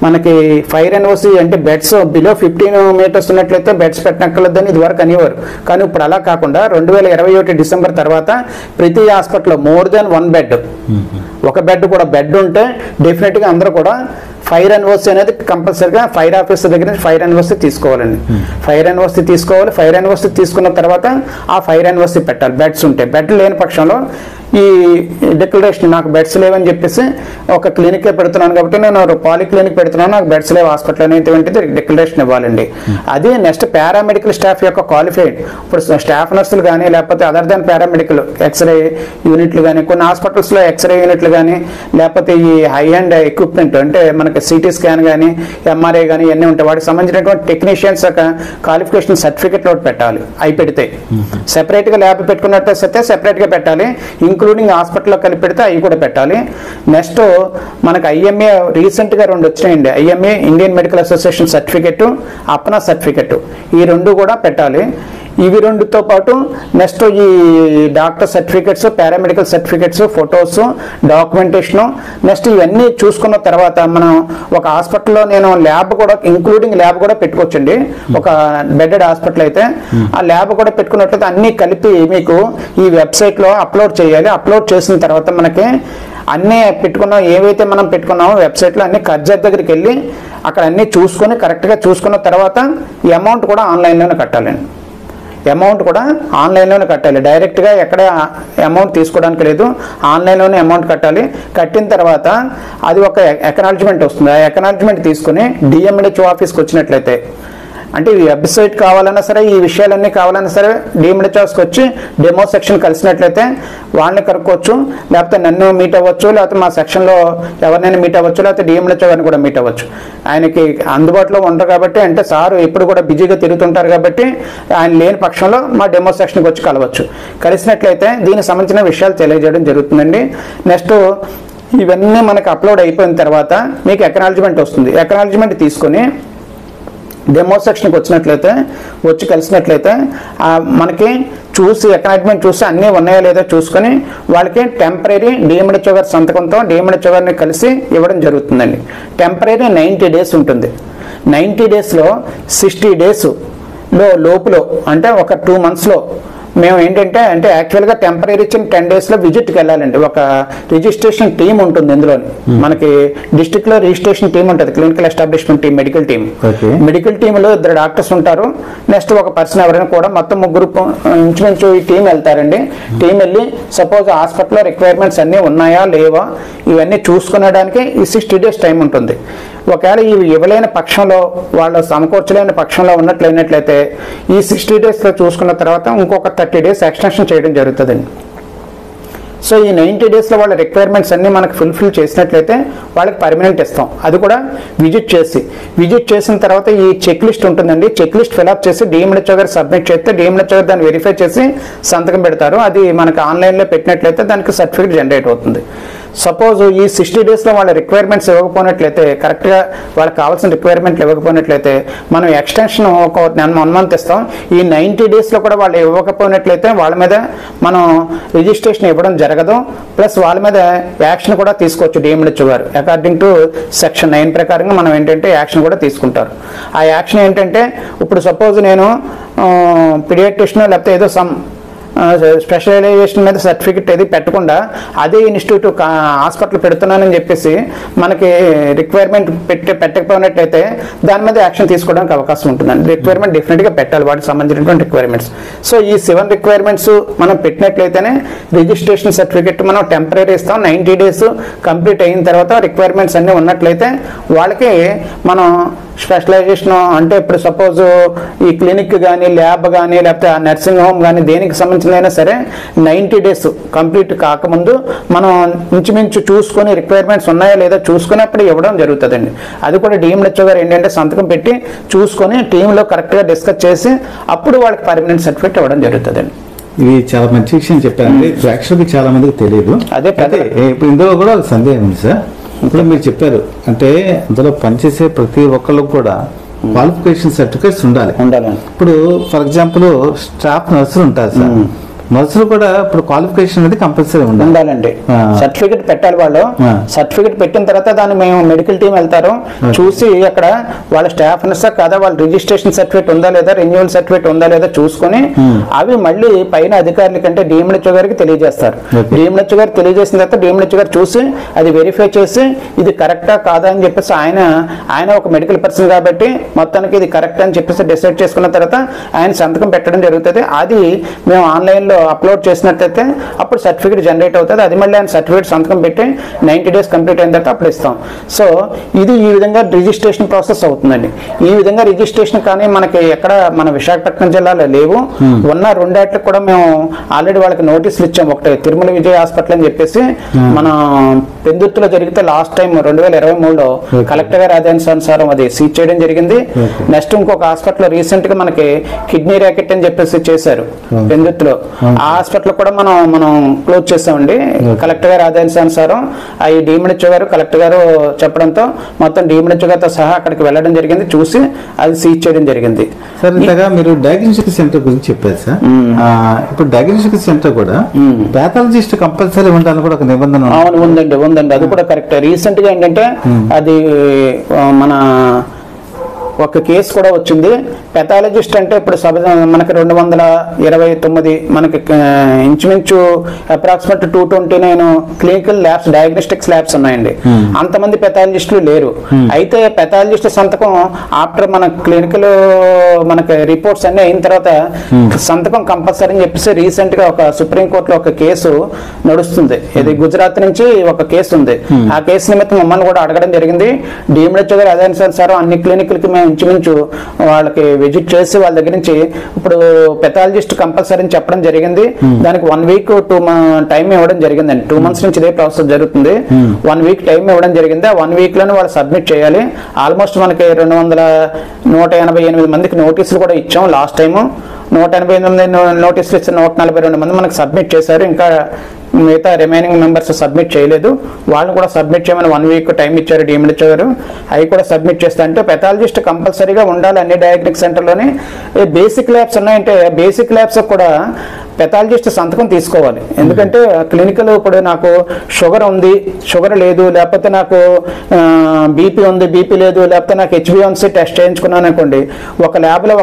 మనకి ఫైర్ ఎన్ఓసి అంటే బెడ్స్ బిలో 15 మీటర్స్ ఉన్నట్లయితే బెడ్స్ పెట్టనక్కర్లేదని ఇది వరకు అనేవారు. కానీ ఇప్పుడు అలా కాకుండా 2021 డిసెంబర్ తర్వాత ప్రతి హాస్పిటల్లో మోర్ దెన్ 1 బెడ్, ఒక బెడ్ కూడా బెడ్ ఉంటే డెఫినెట్గా అందరూ కూడా ఫైర్ ఎన్ఓసి అనేది కంపల్సరీగా ఫైర్ ఆఫీసర్ దగ్గర నుంచి ఫైర్ ఎన్ఓసి తీసుకోవాలండి. ఫైర్ ఎన్ఓసి తీసుకోవాలి. ఫైర్ ఎన్ఓసి తీసుకున్న తర్వాత ఆ ఫైర్ ఎన్ఓసి పెట్టాలి. బెడ్స్ ఉంటాయి. బెడ్ లేని పక్షంలో ఈ డిక్లరేషన్ నాకు బెడ్స్ లేవని చెప్పేసి ఒక క్లినికే పెడుతున్నాను కాబట్టి నేను పాలి క్లినిక్ పెడుతున్నాను, నాకు బెడ్స్ లేవు హాస్పిటల్ అనేటువంటిది డిక్లరేషన్ ఇవ్వాలండి. అది నెక్స్ట్ పారామెడికల్ స్టాఫ్ యొక్క క్వాలిఫైడ్, ఇప్పుడు స్టాఫ్ నర్సులు కానీ లేకపోతే అదర్ దాన్ పారామెడికల్ ఎక్స్రే యూనిట్లు కానీ కొన్ని హాస్పిటల్స్లో ఎక్స్రే యూనిట్లు కానీ లేకపోతే ఈ హై అండ్ ఎక్విప్మెంట్ అంటే మనకి సిటీ స్కాన్ కానీ ఎంఆర్ఐ కానీ ఇవన్నీ ఉంటాయి. వాటికి సంబంధించినటువంటి టెక్నీషియన్స్ యొక్క క్వాలిఫికేషన్ సర్టిఫికెట్ ఒకటి పెట్టాలి. అవి పెడితే సెపరేట్గా ల్యాబ్ పెట్టుకున్నట్టు సెపరేట్గా పెట్టాలి. ఇంక్లూడింగ్ హాస్పిటల్లో కలిపి పెడితే అవి కూడా పెట్టాలి. నెక్స్ట్ మనకు ఐఎంఏ రీసెంట్గా 2 వచ్చినాయండి. IMA Indian medical association certificate, అప్నా సర్టిఫికెట్, ఈ 2 కూడా పెట్టాలి. ఇవి 2తో పాటు నెక్స్ట్ ఈ doctor certificates, paramedical certificates, photos, documentation, next ఇవన్నీ చూసుకున్న తర్వాత మనం ఒక హాస్పిటల్లో నేను ల్యాబ్ కూడా ఇంక్లూడింగ్ ల్యాబ్ కూడా పెట్టుకోవచ్చండి. ఒక బెడెడ్ హాస్పిటల్ అయితే ఆ ల్యాబ్ కూడా పెట్టుకున్నట్లయితే అన్నీ కలిపి మీకు ఈ వెబ్సైట్లో అప్లోడ్ చేయాలి. అప్లోడ్ చేసిన తర్వాత మనకి అన్నీ పెట్టుకున్నాం, ఏవైతే మనం పెట్టుకున్నామో వెబ్సైట్లో అన్ని కర్జర్ దగ్గరికి వెళ్ళి అక్కడ అన్నీ చూసుకొని కరెక్ట్గా చూసుకున్న తర్వాత ఈ అమౌంట్ కూడా ఆన్లైన్లోనే కట్టాలండి. అమౌంట్ కూడా ఆన్లైన్లోనే కట్టాలి. డైరెక్ట్గా ఎక్కడ అమౌంట్ తీసుకోవడానికి లేదు, ఆన్లైన్లోనే అమౌంట్ కట్టాలి. కట్టిన తర్వాత అది ఒక ఎకనాలజ్మెంట్ వస్తుంది. ఆ ఎకనాలజ్మెంట్ తీసుకుని డిఎంహెచ్ఓ ఆఫీస్కి వచ్చినట్లయితే అంటే ఈ వెబ్సైట్ కావాలన్నా సరే ఈ విషయాలన్నీ కావాలన్నా సరే డిఎంహెచ్ఓస్కి వచ్చి డెమో సెక్షన్ కలిసినట్లయితే వాళ్ళని కనుక్కోవచ్చు, లేకపోతే నన్ను మీట్ అవ్వచ్చు, లేకపోతే మా సెక్షన్లో ఎవరినైనా మీట్ అవ్వచ్చు, లేకపోతే డిఎంహెచ్ఓ గారిని కూడా మీట్ అవ్వచ్చు. ఆయనకి అందుబాటులో ఉండరు కాబట్టి అంటే సార్ ఎప్పుడు కూడా బిజీగా తిరుగుతుంటారు కాబట్టి ఆయన లేని పక్షంలో మా డెమో సెక్షన్కి వచ్చి కలవచ్చు. కలిసినట్లయితే దీనికి సంబంధించిన విషయాలు తెలియజేయడం జరుగుతుందండి. నెక్స్ట్ ఇవన్నీ మనకు అప్లోడ్ అయిపోయిన తర్వాత మీకు ఎకనాలజ్మెంట్ వస్తుంది. ఎకనాలజ్మెంట్ తీసుకొని డెమో సెక్షన్కి వచ్చి కలిసినట్లయితే మనకి చూసి ఎకనాలజ్మెంట్ చూసి అన్నీ ఉన్నాయో లేదో చూసుకొని వాళ్ళకి టెంపరీ డిఎంహెచ్ఓ గారి సంతకంతో డిఎంహెచ్ఓ గారిని కలిసి ఇవ్వడం జరుగుతుందండి. టెంపరీ 90 డేస్ ఉంటుంది. 90 డేస్లో 60 డేస్లో లోపులో అంటే ఒక 2 మంత్స్లో మేము ఏంటంటే అంటే యాక్చువల్గా టెంపరీ ఇచ్చిన 10 డేస్లో విజిట్కి వెళ్ళాలండి. ఒక రిజిస్ట్రేషన్ టీమ్ ఉంటుంది. ఇందులోని మనకి డిస్ట్రిక్ట్లో రిజిస్ట్రేషన్ టీమ్ ఉంటుంది, clinical establishment team, medical team. Medical టీంలో 2 డాక్టర్స్ ఉంటారు, నెక్స్ట్ ఒక పర్సన్ ఎవరైనా కూడా మొత్తం 3 ఇంచుమించు ఈ టీం వెళ్తారండి. టీం వెళ్ళి సపోజ్ హాస్పిటల్లో రిక్వైర్మెంట్స్ అన్నీ ఉన్నాయా లేవా ఇవన్నీ చూసుకునడానికి ఈ 60 డేస్ టైం ఉంటుంది. ఒకవేళ ఇవి ఇవ్వలేని పక్షంలో వాళ్ళు సమకూర్చలేని పక్షంలో ఉన్నట్లయితే ఈ 60 డేస్లో చూసుకున్న తర్వాత ఇంకొక 30 డేస్ ఎక్స్టెన్షన్ చేయడం జరుగుతుందండి. సో ఈ 90 డేస్లో వాళ్ళ రిక్వైర్మెంట్స్ అన్నీ మనకు ఫుల్ఫిల్ చేసినట్లయితే వాళ్ళకి పర్మనెంట్ ఇస్తాం. అది కూడా విజిట్ చేసిన తర్వాత ఈ చెక్ లిస్ట్ ఉంటుందండి. చెక్ లిస్ట్ ఫిల్అప్ చేసి డిఎంహెచ్ఓ గారు సబ్మిట్ చేస్తే డిఎంహెచ్ఓ గారు దాన్ని వెరిఫై చేసి సంతకం పెడతారు. అది మనకు ఆన్లైన్లో పెట్టినట్లయితే దానికి సర్టిఫికేట్ జనరేట్ అవుతుంది. సపోజ్ ఈ 60 డేస్లో వాళ్ళ రిక్వైర్మెంట్స్ ఇవ్వకపోయినట్లయితే కరెక్ట్గా వాళ్ళకి కావాల్సిన రిక్వైర్మెంట్లు ఇవ్వకపోయినట్లయితే మనం ఎక్స్టెన్షన్ ఒక 1 మంత్ ఇస్తాం. ఈ 90 డేస్లో కూడా వాళ్ళు ఇవ్వకపోయినట్లయితే వాళ్ళ మీద మనం రిజిస్ట్రేషన్ ఇవ్వడం జరగదు, ప్లస్ వాళ్ళ మీద యాక్షన్ కూడా తీసుకోవచ్చు డిఎంహెచ్ఓ గారు. అకార్డింగ్ టు సెక్షన్ 9 ప్రకారంగా మనం ఏంటంటే యాక్షన్ కూడా తీసుకుంటారు. ఆ యాక్షన్ ఏంటంటే ఇప్పుడు సపోజ్ నేను పీడియాట్రిషియన్ లేకపోతే ఏదో స్పెషలైజేషన్ మీద సర్టిఫికెట్ ఏది పెట్టకుండా అదే ఇన్స్టిట్యూట్ హాస్పిటల్ పెడుతున్నానని చెప్పేసి మనకి రిక్వైర్మెంట్ పెట్టకపోయినట్లయితే దాని మీద యాక్షన్ తీసుకోవడానికి అవకాశం ఉంటుందండి. రిక్వైర్మెంట్ డెఫినెట్గా పెట్టాలి, వాటికి సంబంధించినటువంటి రిక్వైర్మెంట్స్. సో ఈ 7 రిక్వైర్మెంట్స్ మనం పెట్టినట్లయితేనే రిజిస్ట్రేషన్ సర్టిఫికెట్ మనం టెంపరీ ఇస్తాం. 90 డేస్ కంప్లీట్ అయిన తర్వాత రిక్వైర్మెంట్స్ అన్నీ ఉన్నట్లయితే వాళ్ళకి మనం స్పెషలైజేషన్ అంటే ఇప్పుడు సపోజ్ ఈ క్లినిక్ కానీ ల్యాబ్ కానీ లేకపోతే నర్సింగ్ హోమ్ కానీ దేనికి సంబంధించిన సరే 90 డేస్ కంప్లీట్ కాకముందు మనం ఇంచుమించు చూసుకొని రిక్వైర్మెంట్స్ ఉన్నాయో లేదో చూసుకుని అప్పుడు ఇవ్వడం జరుగుతుందండి. అది కూడా డిఎంహెచ్ఓ గారు ఏంటంటే సంతకం పెట్టి చూసుకొని టీంలో కరెక్ట్గా డిస్కస్ చేసి అప్పుడు వాళ్ళకి పర్మనెంట్ సర్టిఫికేట్ ఇవ్వడం జరుగుతుందండి. ఇది చాలా మంచి విషయం చెప్పారండి. ప్రేక్షకులకు చాలా మందికి తెలియదు. అదే ఇందులో కూడా సందేహం ఉంది సార్. ఇప్పుడు మీరు చెప్పారు అంటే అందులో పనిచేసే ప్రతి ఒక్కళ్ళు కూడా క్వాలిఫికేషన్ సర్టిఫికేట్స్ ఉండాలి. ఇప్పుడు ఫర్ ఎగ్జాంపుల్ స్టాఫ్ నర్సులు ఉంటారు సార్, నర్సులు కూడా ఇప్పుడు క్వాలిఫికేషన్ అనేది కంపల్సరీ ఉండాలండి. సర్టిఫికెట్ పెట్టాలి. వాళ్ళు సర్టిఫికెట్ పెట్టిన తర్వాత దాన్ని మేము మెడికల్ టీం వెళ్తారు, చూసి అక్కడ వాళ్ళ స్టాఫ్ నర్సా కదా, వాళ్ళ రిజిస్ట్రేషన్ సర్టిఫికేట్ ఉందా లేదా, రెన్యువల్ సర్టిఫికేట్ ఉందా లేదా చూసుకుని అవి మళ్ళీ పైన అధికారుల కంటే డిఎంహెచ్ఓ గారికి తెలియజేస్తారు. డిఎంహెచ్ఓ గారు తెలియజేసిన తర్వాత డిఎంహెచ్ఓ గారు చూసి అది వెరిఫై చేసి ఇది కరెక్టా కాదా అని చెప్పేసి ఆయన ఒక మెడికల్ పర్సన్ కాబట్టి మొత్తానికి ఇది కరెక్ట్ అని చెప్పేసి డిసైడ్ చేసుకున్న తర్వాత ఆయన సంతకం పెట్టడం జరుగుతుంది. అది మేము ఆన్లైన్లో అప్లోడ్ చేసినట్లయితే అప్పుడు సర్టిఫికేట్ జనరేట్ అవుతుంది. అది మళ్ళీ ఆయన సర్టిఫికేట్ సంతకం పెట్టి 90 days కంప్లీట్ అయిన తర్వాత అప్పుడు ఇస్తాం. సో ఇది ఈ విధంగా రిజిస్ట్రేషన్ ప్రాసెస్ అవుతుందండి. ఈ విధంగా రిజిస్ట్రేషన్ కానీ మనకి ఎక్కడ మన విశాఖపట్నం జిల్లాలో లేవు. ఉన్న 2 ఏట్లకు కూడా మేము ఆల్రెడీ వాళ్ళకి నోటీసులు ఇచ్చాం. ఒకటి తిరుమల విజయ హాస్పిటల్ అని చెప్పేసి మన పెందుర్తిలో జరిగితే లాస్ట్ టైం 2023లో కలెక్టర్ గారి ఆదేశానుసారం అది సీజ్ చేయడం జరిగింది. నెక్స్ట్ ఇంకొక హాస్పిటల్ రీసెంట్ గా మనకి కిడ్నీ ర్యాకెట్ అని చెప్పేసి చేశారు పెందుర్తిలో. ఆ హాస్పిటల్ కూడా మనం క్లోజ్ చేసామండి కలెక్టర్ గారి ఆదేశానుసారం. ఈ డిఎంహెచ్ఓ గారు కలెక్టర్ గారు చెప్పడంతో మొత్తం డిఎంహెచ్ఓ గారితో సహా అక్కడికి వెళ్ళడం జరిగింది, చూసి అది సీజ్ చేయడం జరిగింది. సార్ ఇంతగా మీరు డయాగ్నోస్టిక్ సెంటర్ గురించి చెప్పారు సార్. ఇప్పుడు డయాగ్నోస్టిక్ సెంటర్ కూడా ప్యాథాలజిస్ట్ కంపల్సరీ ఉండాలని కూడా ఒక నిబంధన. అవును ఉందండి అది కూడా కరెక్ట్. రీసెంట్ గా ఏంటంటే అది మన ఒక కేసు కూడా వచ్చింది. పెథాలజిస్ట్ అంటే ఇప్పుడు మనకి 229 మనకి ఇంచుమించు approximate 229 clinical labs diagnostics labs ఉన్నాయండి. అంతమంది పెథాలజిస్టులు లేరు. అయితే పెథాలజిస్ట్ సంతకం ఆఫ్టర్ మన క్లినికల్ మనకి రిపోర్ట్స్ అన్ని అయిన తర్వాత సంతకం కంపల్సరీ అని చెప్పేసి రీసెంట్ గా ఒక సుప్రీంకోర్టులో ఒక కేసు నడుస్తుంది. ఇది గుజరాత్ నుంచి ఒక కేసు ఉంది. ఆ కేసు నిమిత్తం మమ్మల్ని కూడా అడగడం జరిగింది. డిఎంహెచ్ఓ గారు అదేనుసారం అన్ని క్లినికల్ కి మేము ఇంచుమించు వాళ్ళకి విజిట్ చేసి వాళ్ళ దగ్గర నుంచి ఇప్పుడు పెథాలజిస్ట్ కంపల్సరీ అని చెప్పడం జరిగింది. దానికి 1 week 2 టైం ఇవ్వడం జరిగిందండి. 2 months నుంచి ఇదే ప్రాసెస్ జరుగుతుంది. 1 week టైం ఇవ్వడం జరిగింది. ఆ 1 week లోనే వాళ్ళు సబ్మిట్ చేయాలి. ఆల్మోస్ట్ మనకి 188 మందికి నోటీసులు కూడా ఇచ్చాం. లాస్ట్ టైం 188 నోటీసులు ఇచ్చిన 142 మంది మనకి సబ్మిట్ చేశారు. ఇంకా మిగతా రిమైనింగ్ మెంబర్స్ సబ్మిట్ చేయలేదు. వాళ్ళని కూడా సబ్మిట్ చేయమని 1 week టైం ఇచ్చారు డిఎంహెచ్ఓ గారు. అవి కూడా సబ్మిట్ చేస్తా అంటే పెథాలజిస్ట్ కంపల్సరీగా ఉండాలి అన్ని డయాగ్నోస్టిక్ సెంటర్లోని. బేసిక్ ల్యాబ్స్ ఉన్నాయంటే బేసిక్ ల్యాబ్స్ కూడా పెథాలజిస్ట్ సంతకం తీసుకోవాలి. ఎందుకంటే క్లినికల్ ఇప్పుడు నాకు షుగర్ ఉంది, షుగర్ లేదు, లేకపోతే నాకు బీపీ ఉంది, బీపీ లేదు, లేకపోతే నాకు HbA1c టెస్ట్ చేయించుకున్నాను అనుకోండి, ఒక ల్యాబ్లో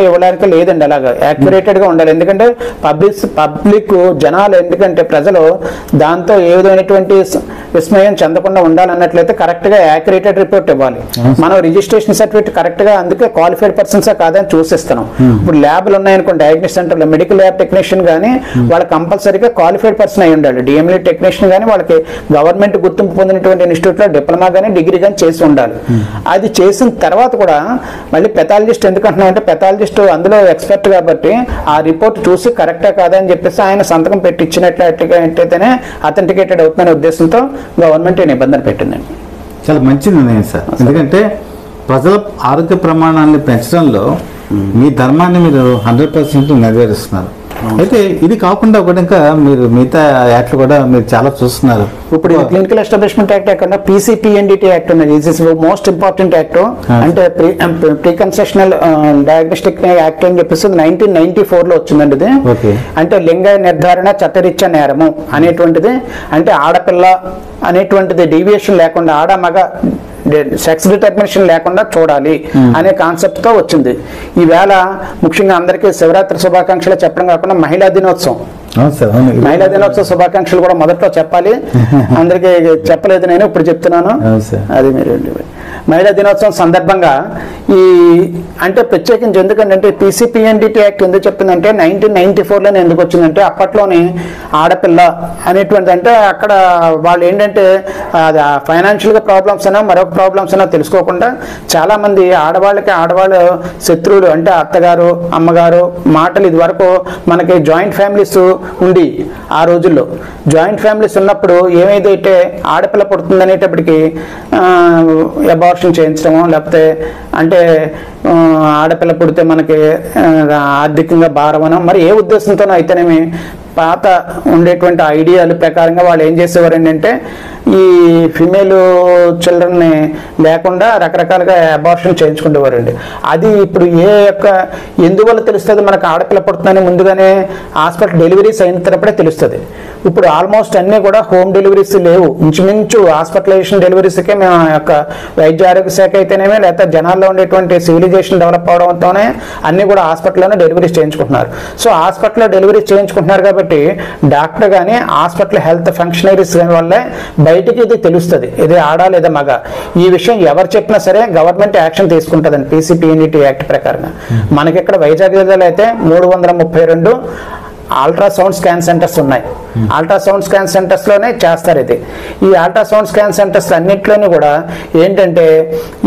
ఇవ్వడానికి లేదండి. అలాగా యాక్యురేటెడ్గా ఉండాలి. ఎందుకంటే పబ్లిక్ జనాలు ఎందుకంటే ప్రజలు దాంతో ఏ విధమైనటువంటి విస్మయం చెందకుండా ఉండాలన్నట్లయితే కరెక్ట్గా యాక్యురేటెడ్ రిపోర్ట్ ఇవ్వాలి. మనం రిజిస్ట్రేషన్ సర్టిఫికేట్ కరెక్ట్గా అందుకే క్వాలిఫైడ్ పర్సన్సా కాదని చూసిస్తున్నాం. ఇప్పుడు ల్యాబ్లు ఉన్నాయనుకోండి డయాగ్నోస్టిక్ సెంటర్లో మెడికల్ ల్యాబ్ టెక్నీషియన్ కానీ వాళ్ళకి కంపల్సరీగా క్వాలిఫైడ్ పర్సన్ అయి ఉండాలి. డిఎంఎల్ టెక్నీషియన్ కానీ వాళ్ళకి గవర్నమెంట్ గుర్తింపు పొందినటువంటి ఇన్స్టిట్యూట్లో డిప్లొమా కానీ డిగ్రీ కానీ చేసి ఉండాలి. అది చేసిన తర్వాత కూడా మళ్ళీ పెథాలజిస్ట్ ఎందుకంటున్నామంటే పెథాలజిస్ట్ అందులో ఎక్స్పర్ట్ కాబట్టి ఆ రిపోర్ట్ చూసి కరెక్టా కాదా అని చెప్పేసి ఆయన సంతకం పెట్టి ఇచ్చినట్లయితేనే అథెంటికేటెడ్ అవుతుందనే ఉద్దేశంతో గవర్నమెంట్ నిబంధన పెట్టిందండి. చాలా మంచి నిర్ణయం సార్. ఎందుకంటే ప్రజల ఆరోగ్య ప్రమాణాన్ని పెంచడంలో మీ ధర్మాన్ని మీరు 100% నెరవేరుస్తున్నారు. అయితే ఇది కాకుండా కూడా ఇంకా మీరు మిగతా యాక్ట్లు కూడా మీరు చాలా చూస్తున్నారు. ఇప్పుడు క్లినికల్ ఎస్టాబ్లిష్మెంట్ యాక్ట్ కాకుండా PCPNDT యాక్ట్ ఉన్నది. It is most important act. అంటే ప్రీ కన్సెషనల్ డయాగ్నోస్టిక్ యాక్ట్ అని చెప్పేసి 1994లో వచ్చిందండి ఇది. అంటే లింగ నిర్ధారణ చట్టరీత్యా నేరము అనేటువంటిది, అంటే ఆడపిల్ల అనేటువంటిది డీవియేషన్ లేకుండా ఆడ మగ సెక్స్ డిటర్మినేషన్ లేకుండా చూడాలి అనే కాన్సెప్ట్ తో వచ్చింది. ఈవేళ ముఖ్యంగా అందరికీ శివరాత్రి శుభాకాంక్షలు చెప్పడం కాకుండా మహిళా దినోత్సవం శుభాకాంక్షలు కూడా మొదట్లో చెప్పాలి. అందరికీ చెప్పలేదు, నేను ఇప్పుడు చెప్తున్నాను. అది మీరు మహిళా దినోత్సవం సందర్భంగా ఈ అంటే ప్రత్యేకించి ఎందుకంటే PCPNDT యాక్ట్ ఎందుకు చెప్తుందంటే 1994లోనే ఎందుకు వచ్చిందంటే అప్పట్లోనే ఆడపిల్ల అనేటువంటి అంటే అక్కడ వాళ్ళు ఏంటంటే ఫైనాన్షియల్గా ప్రాబ్లమ్స్ అయినా మరొక ప్రాబ్లమ్స్ అయినా తెలుసుకోకుండా చాలామంది ఆడవాళ్ళు శత్రువులు అంటే అత్తగారు అమ్మగారు మాటలు. ఇది వరకు మనకి జాయింట్ ఫ్యామిలీస్ ఉండి ఆ రోజుల్లో జాయింట్ ఫ్యామిలీస్ ఉన్నప్పుడు ఏమైతే ఆడపిల్ల పుడుతుంది అనేటప్పటికి అబార్షన్ చేయించడము లేకపోతే అంటే ఆడపిల్ల పుడితే మనకి ఆర్థికంగా భారమనో మరి ఏ ఉద్దేశంతోనో అయితేనేమి పాత ఉండేటువంటి ఐడియాల ప్రకారంగా వాళ్ళు ఏం చేసేవారు ఏంటంటే ఈ ఫిమేల్ చిల్డ్రన్ని లేకుండా రకరకాలుగా అబార్షన్ చేయించుకునేవారండి. అది ఇప్పుడు ఎందువల్ల తెలుస్తుంది మనకు ఆడపిల్ల పుడుతుందని ముందుగానే హాస్పిటల్ డెలివరీస్ అయిన తర్వాతే తెలుస్తుంది. ఇప్పుడు ఆల్మోస్ట్ అన్నీ కూడా హోమ్ డెలివరీస్ లేవు, ఇంచుమించు హాస్పిటలైజేషన్ డెలివరీస్కే మేము వైద్య ఆరోగ్య శాఖ అయితేనేమే లేకపోతే జనాల్లో ఉండేటువంటి సివిలైజేషన్ డెవలప్ అవడంతోనే అన్నీ కూడా హాస్పిటల్లోనే డెలివరీస్ చేయించుకుంటున్నారు. సో హాస్పిటల్లో డెలివరీస్ చేయించుకుంటున్నారు కాబట్టి డాక్టర్ కానీ హాస్పిటల్ హెల్త్ ఫంక్షనరీస్ వల్లే బయటికి ఇది తెలుస్తుంది, ఇది ఆడా లేదా మగ. ఈ విషయం ఎవరు చెప్పినా సరే గవర్నమెంట్ యాక్షన్ తీసుకుంటుందండి PCPNDT యాక్ట్ ప్రకారంగా. మనకి ఇక్కడ వైజాగ్ జిల్లాలో అయితే 332 అల్ట్రాసౌండ్ స్కాన్ సెంటర్స్ ఉన్నాయి. అల్ట్రాసౌండ్ స్కాన్ సెంటర్స్లోనే చేస్తారు ఇది. ఈ అల్ట్రాసౌండ్ స్కాన్ సెంటర్స్ అన్నింటిలోనూ కూడా ఏంటంటే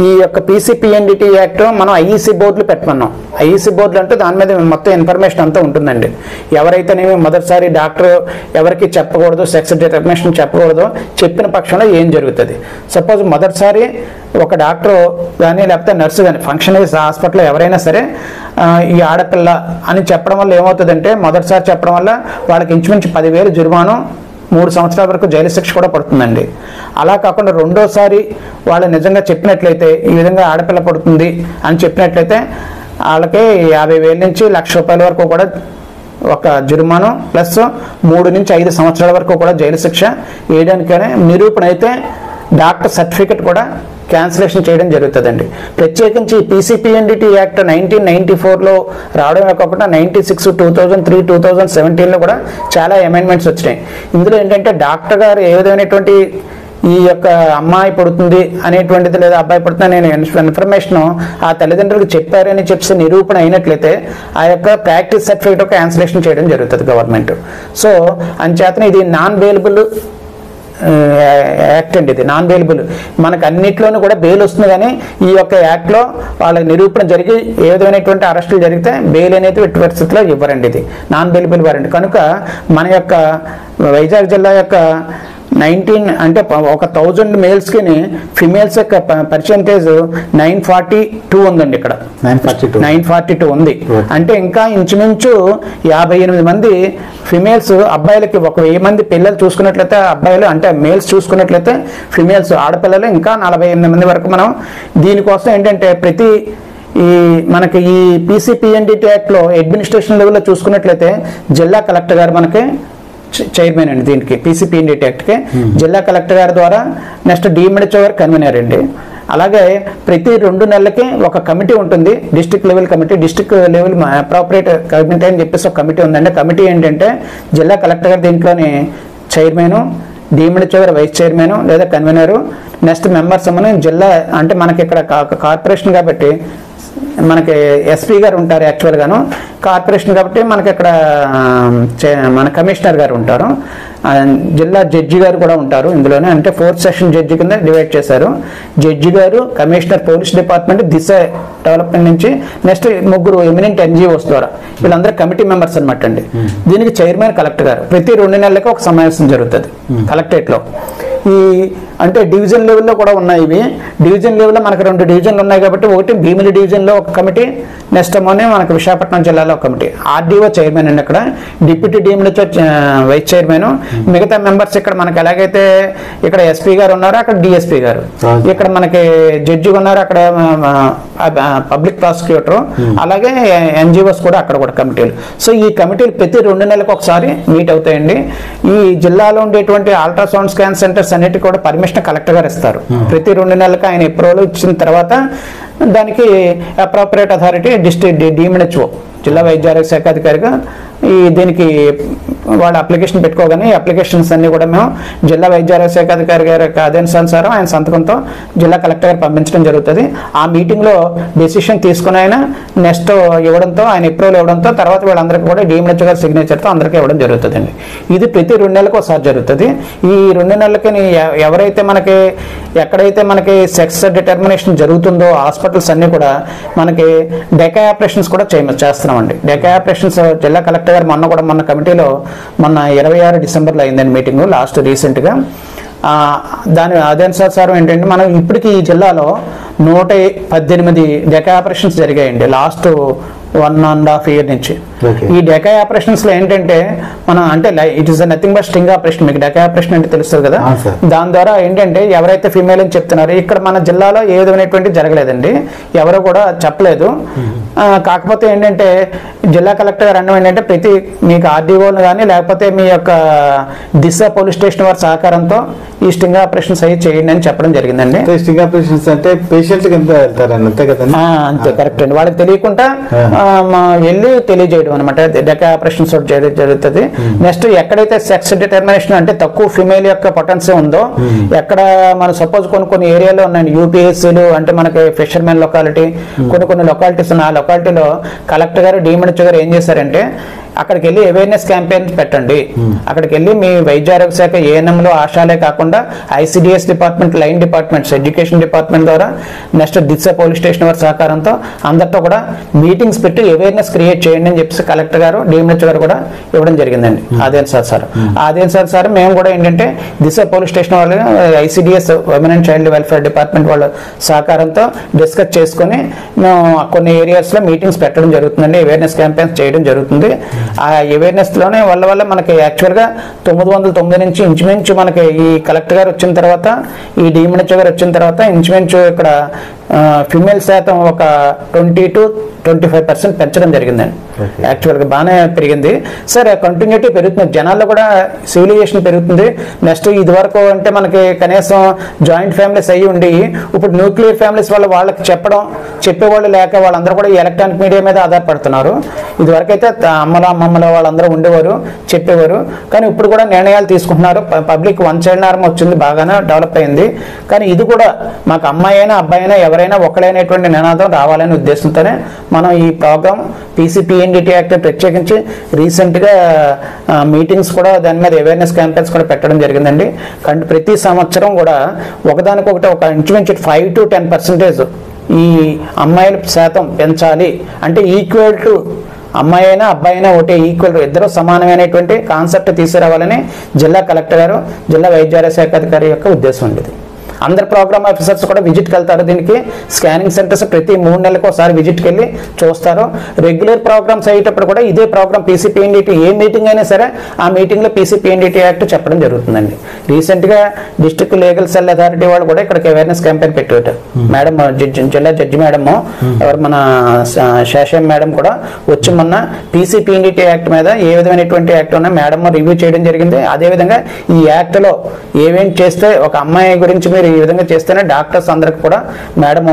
ఈ యొక్క PCPNDT యాక్ట్ మనం IEC బోర్డులు పెట్టమన్నాం. IEC బోర్డులు అంటే దాని మీద మొత్తం ఇన్ఫర్మేషన్ అంతా ఉంటుందండి. ఎవరైతేనేమి మొదటిసారి డాక్టర్ ఎవరికి చెప్పకూడదు, సెక్స్ డిటర్మినేషన్ చెప్పకూడదు, చెప్పిన పక్షంలో ఏం జరుగుతుంది. సపోజ్ మొదటిసారి ఒక డాక్టర్ కానీ లేకపోతే నర్సు కానీ ఫంక్షనరీస్ హాస్పిటల్లో ఎవరైనా సరే ఈ ఆడపిల్ల అని చెప్పడం వల్ల ఏమవుతుందంటే మొదటిసారి చెప్పడం వల్ల వాళ్ళకి ఇంచుమించు 10,000 జుర్మానం, 3 సంవత్సరాల వరకు జైలు శిక్ష కూడా పడుతుందండి. అలా కాకుండా రెండోసారి వాళ్ళు నిజంగా చెప్పినట్లయితే ఈ విధంగా ఆడపిల్ల పడుతుంది అని చెప్పినట్లయితే వాళ్ళకి 50,000 నుంచి ₹1,00,000 వరకు కూడా ఒక జుర్మానం ప్లస్ 3 నుంచి 5 సంవత్సరాల వరకు కూడా జైలు శిక్ష వేయడానికనే నిరూపణ అయితే డాక్టర్ సర్టిఫికెట్ కూడా క్యాన్సిలేషన్ చేయడం జరుగుతుందండి. ప్రత్యేకించి PCPNDT యాక్ట్ 1994లో రావడమే కాకుండా 96, 2003, 2017లో కూడా చాలా అమెండ్మెంట్స్ వచ్చినాయి. ఇందులో ఏంటంటే డాక్టర్ గారు ఏ విధమైనటువంటి ఈ యొక్క అమ్మాయి పుడుతుంది అనేటువంటిది లేదా అబ్బాయి పుడుతుంది అనే ఇన్ఫర్మేషన్ ఆ తల్లిదండ్రులకు చెప్పారని చెప్పి నిరూపణ అయినట్లయితే ఆ యొక్క ప్రాక్టీస్ సర్టిఫికేట్ క్యాన్సిలేషన్ చేయడం జరుగుతుంది గవర్నమెంట్. సో అంచేతనే ఇది నాన్ బెయిలబుల్ యాక్ట్ అండి. ఇది నాన్ బెయిలబుల్, మనకు అన్నిట్లోనూ కూడా బెయిల్ వస్తుంది కానీ ఈ యొక్క యాక్ట్లో వాళ్ళకి నిరూపణ జరిగి ఏ విధమైనటువంటి అరెస్టులు జరిగితే బెయిల్ అనేది ఎట్టి పరిస్థితుల్లో ఇవ్వరండి. ఇది నాన్ బెయిలబుల్ వారండి. కనుక మన యొక్క వైజాగ్ జిల్లా యొక్క 19 అంటే ఒక 1000 మేల్స్కి ఫిమేల్స్ యొక్క పర్సెంటేజ్ 942 ఉందండి. ఇక్కడ 942 ఉంది. అంటే ఇంకా ఇంచుమించు 58 మంది ఫిమేల్స్, అబ్బాయిలకి 1000 మంది పిల్లలు చూసుకున్నట్లయితే అబ్బాయిలు అంటే మేల్స్ చూసుకున్నట్లయితే ఫిమేల్స్ ఆడపిల్లలు ఇంకా 48 మంది వరకు మనం దీనికోసం ఏంటంటే మనకి ఈ PCPNDT యాక్ట్లో అడ్మినిస్ట్రేషన్ లెవెల్లో చూసుకున్నట్లయితే జిల్లా కలెక్టర్ గారు మనకి చైర్మన్ అండి. దీనికి PCPNDT యాక్ట్కి జిల్లా కలెక్టర్ గారి ద్వారా నెక్స్ట్ DMHO గారు కన్వీనర్ అండి. అలాగే ప్రతి 2 నెలలకి ఒక కమిటీ ఉంటుంది, district level committee, district level appropriate committee అని చెప్పేసి ఒక కమిటీ ఉందండి. కమిటీ ఏంటంటే జిల్లా కలెక్టర్ గారు దీంట్లోని చైర్మన్, DMHO గారు వైస్ చైర్మన్ లేదా కన్వీనరు, నెక్స్ట్ మెంబర్స్ అమ్మని జిల్లా అంటే మనకి ఇక్కడ కార్పొరేషన్ కాబట్టి మనకి SP గారు ఉంటారు యాక్చువల్గాను, కార్పొరేషన్ కాబట్టి మనకి ఇక్కడ మన కమిషనర్ గారు ఉంటారు, జిల్లా జడ్జి గారు కూడా ఉంటారు ఇందులోనే. అంటే 4th సెషన్ జడ్జి కింద డివైడ్ చేశారు. జడ్జి గారు, కమిషనర్, పోలీస్ డిపార్ట్మెంట్, దిశ డెవలప్మెంట్ నుంచి నెక్స్ట్ 3 ఎమినెంట్ NGOs ద్వారా వీళ్ళందరూ కమిటీ మెంబర్స్ అనమాట అండి. దీనికి చైర్మన్ కలెక్టర్ గారు. ప్రతి 2 నెలలకి ఒక సమావేశం జరుగుతుంది కలెక్టరేట్లో. ఈ అంటే డివిజన్ లెవెల్లో కూడా ఉన్నాయి ఇవి. డివిజన్ లెవెల్లో మనకు 2 డివిజన్లు ఉన్నాయి కాబట్టి ఒకటి భీమిలి డివిజన్లో ఒక కమిటీ, నెక్స్ట్ ఏమోనే మనకు విశాఖపట్నం జిల్లాలో ఒక కమిటీ. RDO చైర్మన్ అండి, అక్కడ డిప్యూటీ DMHO వైస్ చైర్మన్, మిగతా మెంబర్స్ ఇక్కడ మనకి ఎలాగైతే ఇక్కడ SP గారు ఉన్నారు అక్కడ DSP గారు, ఇక్కడ మనకి జడ్జి ఉన్నారు అక్కడ పబ్లిక్ ప్రాసిక్యూటర్, అలాగే NGOs కూడా అక్కడ కూడా కమిటీలు. సో ఈ కమిటీలు ప్రతి 2 నెలలకు ఒకసారి మీట్ అవుతాయండి. ఈ జిల్లాలో ఉండేటువంటి అల్ట్రాసౌండ్ స్కాన్ సెంటర్స్ అన్నిటి కూడా పర్మిషన్ కలెక్టర్ గారు ఇస్తారు. ప్రతి 2 నెలలకు ఆయన అప్రూవల్ ఇచ్చిన తర్వాత దానికి అప్రోప్రియేట్ అథారిటీ డిస్ట్రిక్ట్ DMHO జిల్లా వైద్య ఆరోగ్య శాఖ అధికారిగా దీనికి వాళ్ళ అప్లికేషన్ పెట్టుకోగానే ఈ అప్లికేషన్స్ అన్ని కూడా మేము జిల్లా వైద్య ఆరోగ్య శాఖ అధికారి గారి ఆదేశానుసారం ఆయన సంతకంతో జిల్లా కలెక్టర్ గారు పంపించడం జరుగుతుంది. ఆ మీటింగ్లో డెసిషన్ తీసుకుని ఆయన నెక్స్ట్ ఇవ్వడంతో, ఆయన అప్రూవల్ ఇవ్వడంతో తర్వాత వీళ్ళందరికీ కూడా DMHO గారి సిగ్నేచర్తో అందరికీ ఇవ్వడం జరుగుతుందండి. ఇది ప్రతి 2 నెలలకు ఒకసారి జరుగుతుంది. ఈ 2 నెలలకి ఎవరైతే మనకి ఎక్కడైతే మనకి సెక్స్ డిటర్మినేషన్ జరుగుతుందో హాస్పిటల్స్ అన్నీ కూడా మనకి డెకా ఆపరేషన్స్ కూడా చేస్తున్నామండి. డెకా ఆపరేషన్స్ జిల్లా కలెక్టర్ గారు మొన్న కమిటీలో మొన్న 26 డిసెంబర్లో అయిందండి మీటింగ్ లాస్ట్ రీసెంట్గా. దాని అదేనుసారం ఏంటంటే మనం ఇప్పటికీ ఈ జిల్లాలో 118 డెకా ఆపరేషన్స్ జరిగాయండి లాస్ట్ 1.5 year నుంచి. ఈ డెకా ఆపరేషన్స్ లో ఏంటంటే మనం అంటే it is nothing but sting operation. మీకు డెకా ఆపరేషన్ అంటే తెలుస్తుంది కదా. దాని ద్వారా ఏంటంటే ఎవరైతే ఫీమేల్ అని చెప్తున్నారో ఇక్కడ మన జిల్లాలో ఏ విధమైనటువంటి జరగలేదండి, ఎవరు కూడా చెప్పలేదు. కాకపోతే ఏంటంటే జిల్లా కలెక్టర్ గారు అన్నం ఏంటంటే ప్రతి మీకు ఆర్డీఓలు కానీ లేకపోతే మీ యొక్క దిశ పోలీస్ స్టేషన్ వారి సహకారంతో ఈ స్టింగ్ ఆపరేషన్స్ అయ్యి చేయండి అని చెప్పడం జరిగిందండి. స్టింగ్ ఆపరేషన్స్ అంటే పేషెంట్ కింద వెళ్తారండి, అంతే కదండి? అంతే, కరెక్ట్ అండి. వాళ్ళకి తెలియకుండా వెళ్ళి తెలియజేయడం అనమాట. డెకా ఆపరేషన్స్ చేయడం జరుగుతుంది. నెక్స్ట్ ఎక్కడైతే సెక్స్ డిటర్మినేషన్ అంటే తక్కువ ఫిమేల్ యొక్క పొటెన్షియల్ ఉందో, ఎక్కడ మన సపోజ్ కొన్ని ఏరియాలో ఉన్నాయి యూపీఎస్సీలు అంటే మనకి ఫిషర్మెన్ లొకాలిటీ, కొన్ని లొకాలిటీస్ ఉన్నాయి. ఆ లొకాలిటీలో కలెక్టర్ గారు డిఎంహెచ్ఓ గారు ఏం చేశారంటే అక్కడికి వెళ్ళి అవేర్నెస్ క్యాంపెయిన్స్ పెట్టండి. అక్కడికి వెళ్ళి మీ వైద్య ఆరోగ్య శాఖ ఏఎన్ఎంలో ఆశాలే కాకుండా ICDS department, line departments, education department ద్వారా నెక్స్ట్ దిశ పోలీస్ స్టేషన్ వారి సహకారంతో అందరితో కూడా మీటింగ్స్ పెట్టి అవేర్నెస్ క్రియేట్ చేయండి అని చెప్పేసి కలెక్టర్ గారు డిఎంహెచ్ఓ గారు కూడా ఇవ్వడం జరిగిందండి. అదేం సార్ మేము కూడా ఏంటంటే దిశ పోలీస్ స్టేషన్ వాళ్ళు ICDS women and child welfare department వాళ్ళ సహకారంతో డిస్కస్ చేసుకుని మేము కొన్ని ఏరియాస్ లో మీటింగ్స్ పెట్టడం జరుగుతుందండి, అవేర్నెస్ క్యాంపెయిన్స్ చేయడం జరుగుతుంది. ఆ అవేర్నెస్ లోనే వల్ల మనకి యాక్చువల్ గా 909 నుంచి ఇంచుమించు మనకి ఈ కలెక్టర్ గారు వచ్చిన తర్వాత, ఈ డిఎంహెచ్ఓ గారు వచ్చిన తర్వాత ఇంచుమించు ఇక్కడ ఫిమేల్ శాతం ఒక 20 to 25% పెంచడం జరిగిందండి. యాక్చువల్ గా బాగానే పెరిగింది సార్. కంటిన్యూటీ పెరుగుతుంది, జనాల్లో కూడా సివిలైజేషన్ పెరుగుతుంది. నెక్స్ట్ ఇది వరకు అంటే మనకి కనీసం జాయింట్ ఫ్యామిలీస్ అయ్యి ఉండి ఇప్పుడు న్యూక్లియర్ ఫ్యామిలీస్ వాళ్ళకి చెప్పేవాళ్ళు లేక వాళ్ళందరూ కూడా ఈ ఎలక్ట్రానిక్ మీడియా మీద ఆధారపడుతున్నారు. ఇది వరకు అయితే అమ్మమ్మల వాళ్ళందరూ ఉండేవారు, చెప్పేవారు. కానీ ఇప్పుడు కూడా నిర్ణయాలు తీసుకుంటున్నారు. పబ్లిక్ వన్ చైల్డ్ నార్మ్ వచ్చింది, బాగానే డెవలప్ అయింది. కానీ ఇది కూడా మాకు అమ్మాయి అయినా అబ్బాయి అయినా ఎవరైనా ఒకళ్ళైనటువంటి నినాదం రావాలనే ఉద్దేశంతోనే మనం ఈ ప్రోగ్రామ్ PCPNDT యాక్ట్ ప్రత్యేకించి రీసెంట్గా మీటింగ్స్ కూడా దాని మీద అవేర్నెస్ క్యాంపెయిన్స్ కూడా పెట్టడం జరిగిందండి. కానీ ప్రతి సంవత్సరం కూడా ఒకదానికొకటి ఒక ఇంచుమించు 5 to 10% ఈ అమ్మాయిల శాతం పెంచాలి. అంటే ఈక్వల్ టు అమ్మాయి అయినా అబ్బాయి అయినా ఒకటే, ఈక్వల్ ఇద్దరు సమానమైనటువంటి కాన్సెప్ట్ తీసుకురావాలని జిల్లా కలెక్టర్ గారు, జిల్లా వైద్యారోగ్య శాఖ అధికారి యొక్క ఉద్దేశం ఉండేది. అందరు ప్రోగ్రామ్ ఆఫీసర్స్ కూడా విజిట్కి వెళ్తారు. దీనికి స్కానింగ్ సెంటర్స్ ప్రతి 3 నెలలకు ఒకసారి విజిట్కి వెళ్ళి చూస్తారు. రెగ్యులర్ ప్రోగ్రామ్స్ అయ్యేటప్పుడు కూడా ఇదే ప్రోగ్రామ్ PCPNDT ఏ మీటింగ్ అయినా సరే ఆ మీటింగ్లో PCPNDT యాక్ట్ చెప్పడం జరుగుతుందండి. రీసెంట్గా డిస్ట్రిక్ట్ లీగల్ సెల్ అథారిటీ వాళ్ళు కూడా ఇక్కడికి అవేర్నెస్ క్యాంపెయిన్ పెట్టారు. మేడం జిల్లా జడ్జి మేడము ఎవరు మన శేషం మేడం కూడా వచ్చి మొన్న PCPNDT యాక్ట్ మీద ఏ విధమైనటువంటి యాక్ట్ ఉన్నా మేడం రివ్యూ చేయడం జరిగింది. అదేవిధంగా ఈ యాక్ట్లో ఏమేం చేస్తే ఒక అమ్మాయి గురించి మీరు ఈ విధంగా చేస్తేనే డాక్టర్స్ అందరికి కూడా మేడం,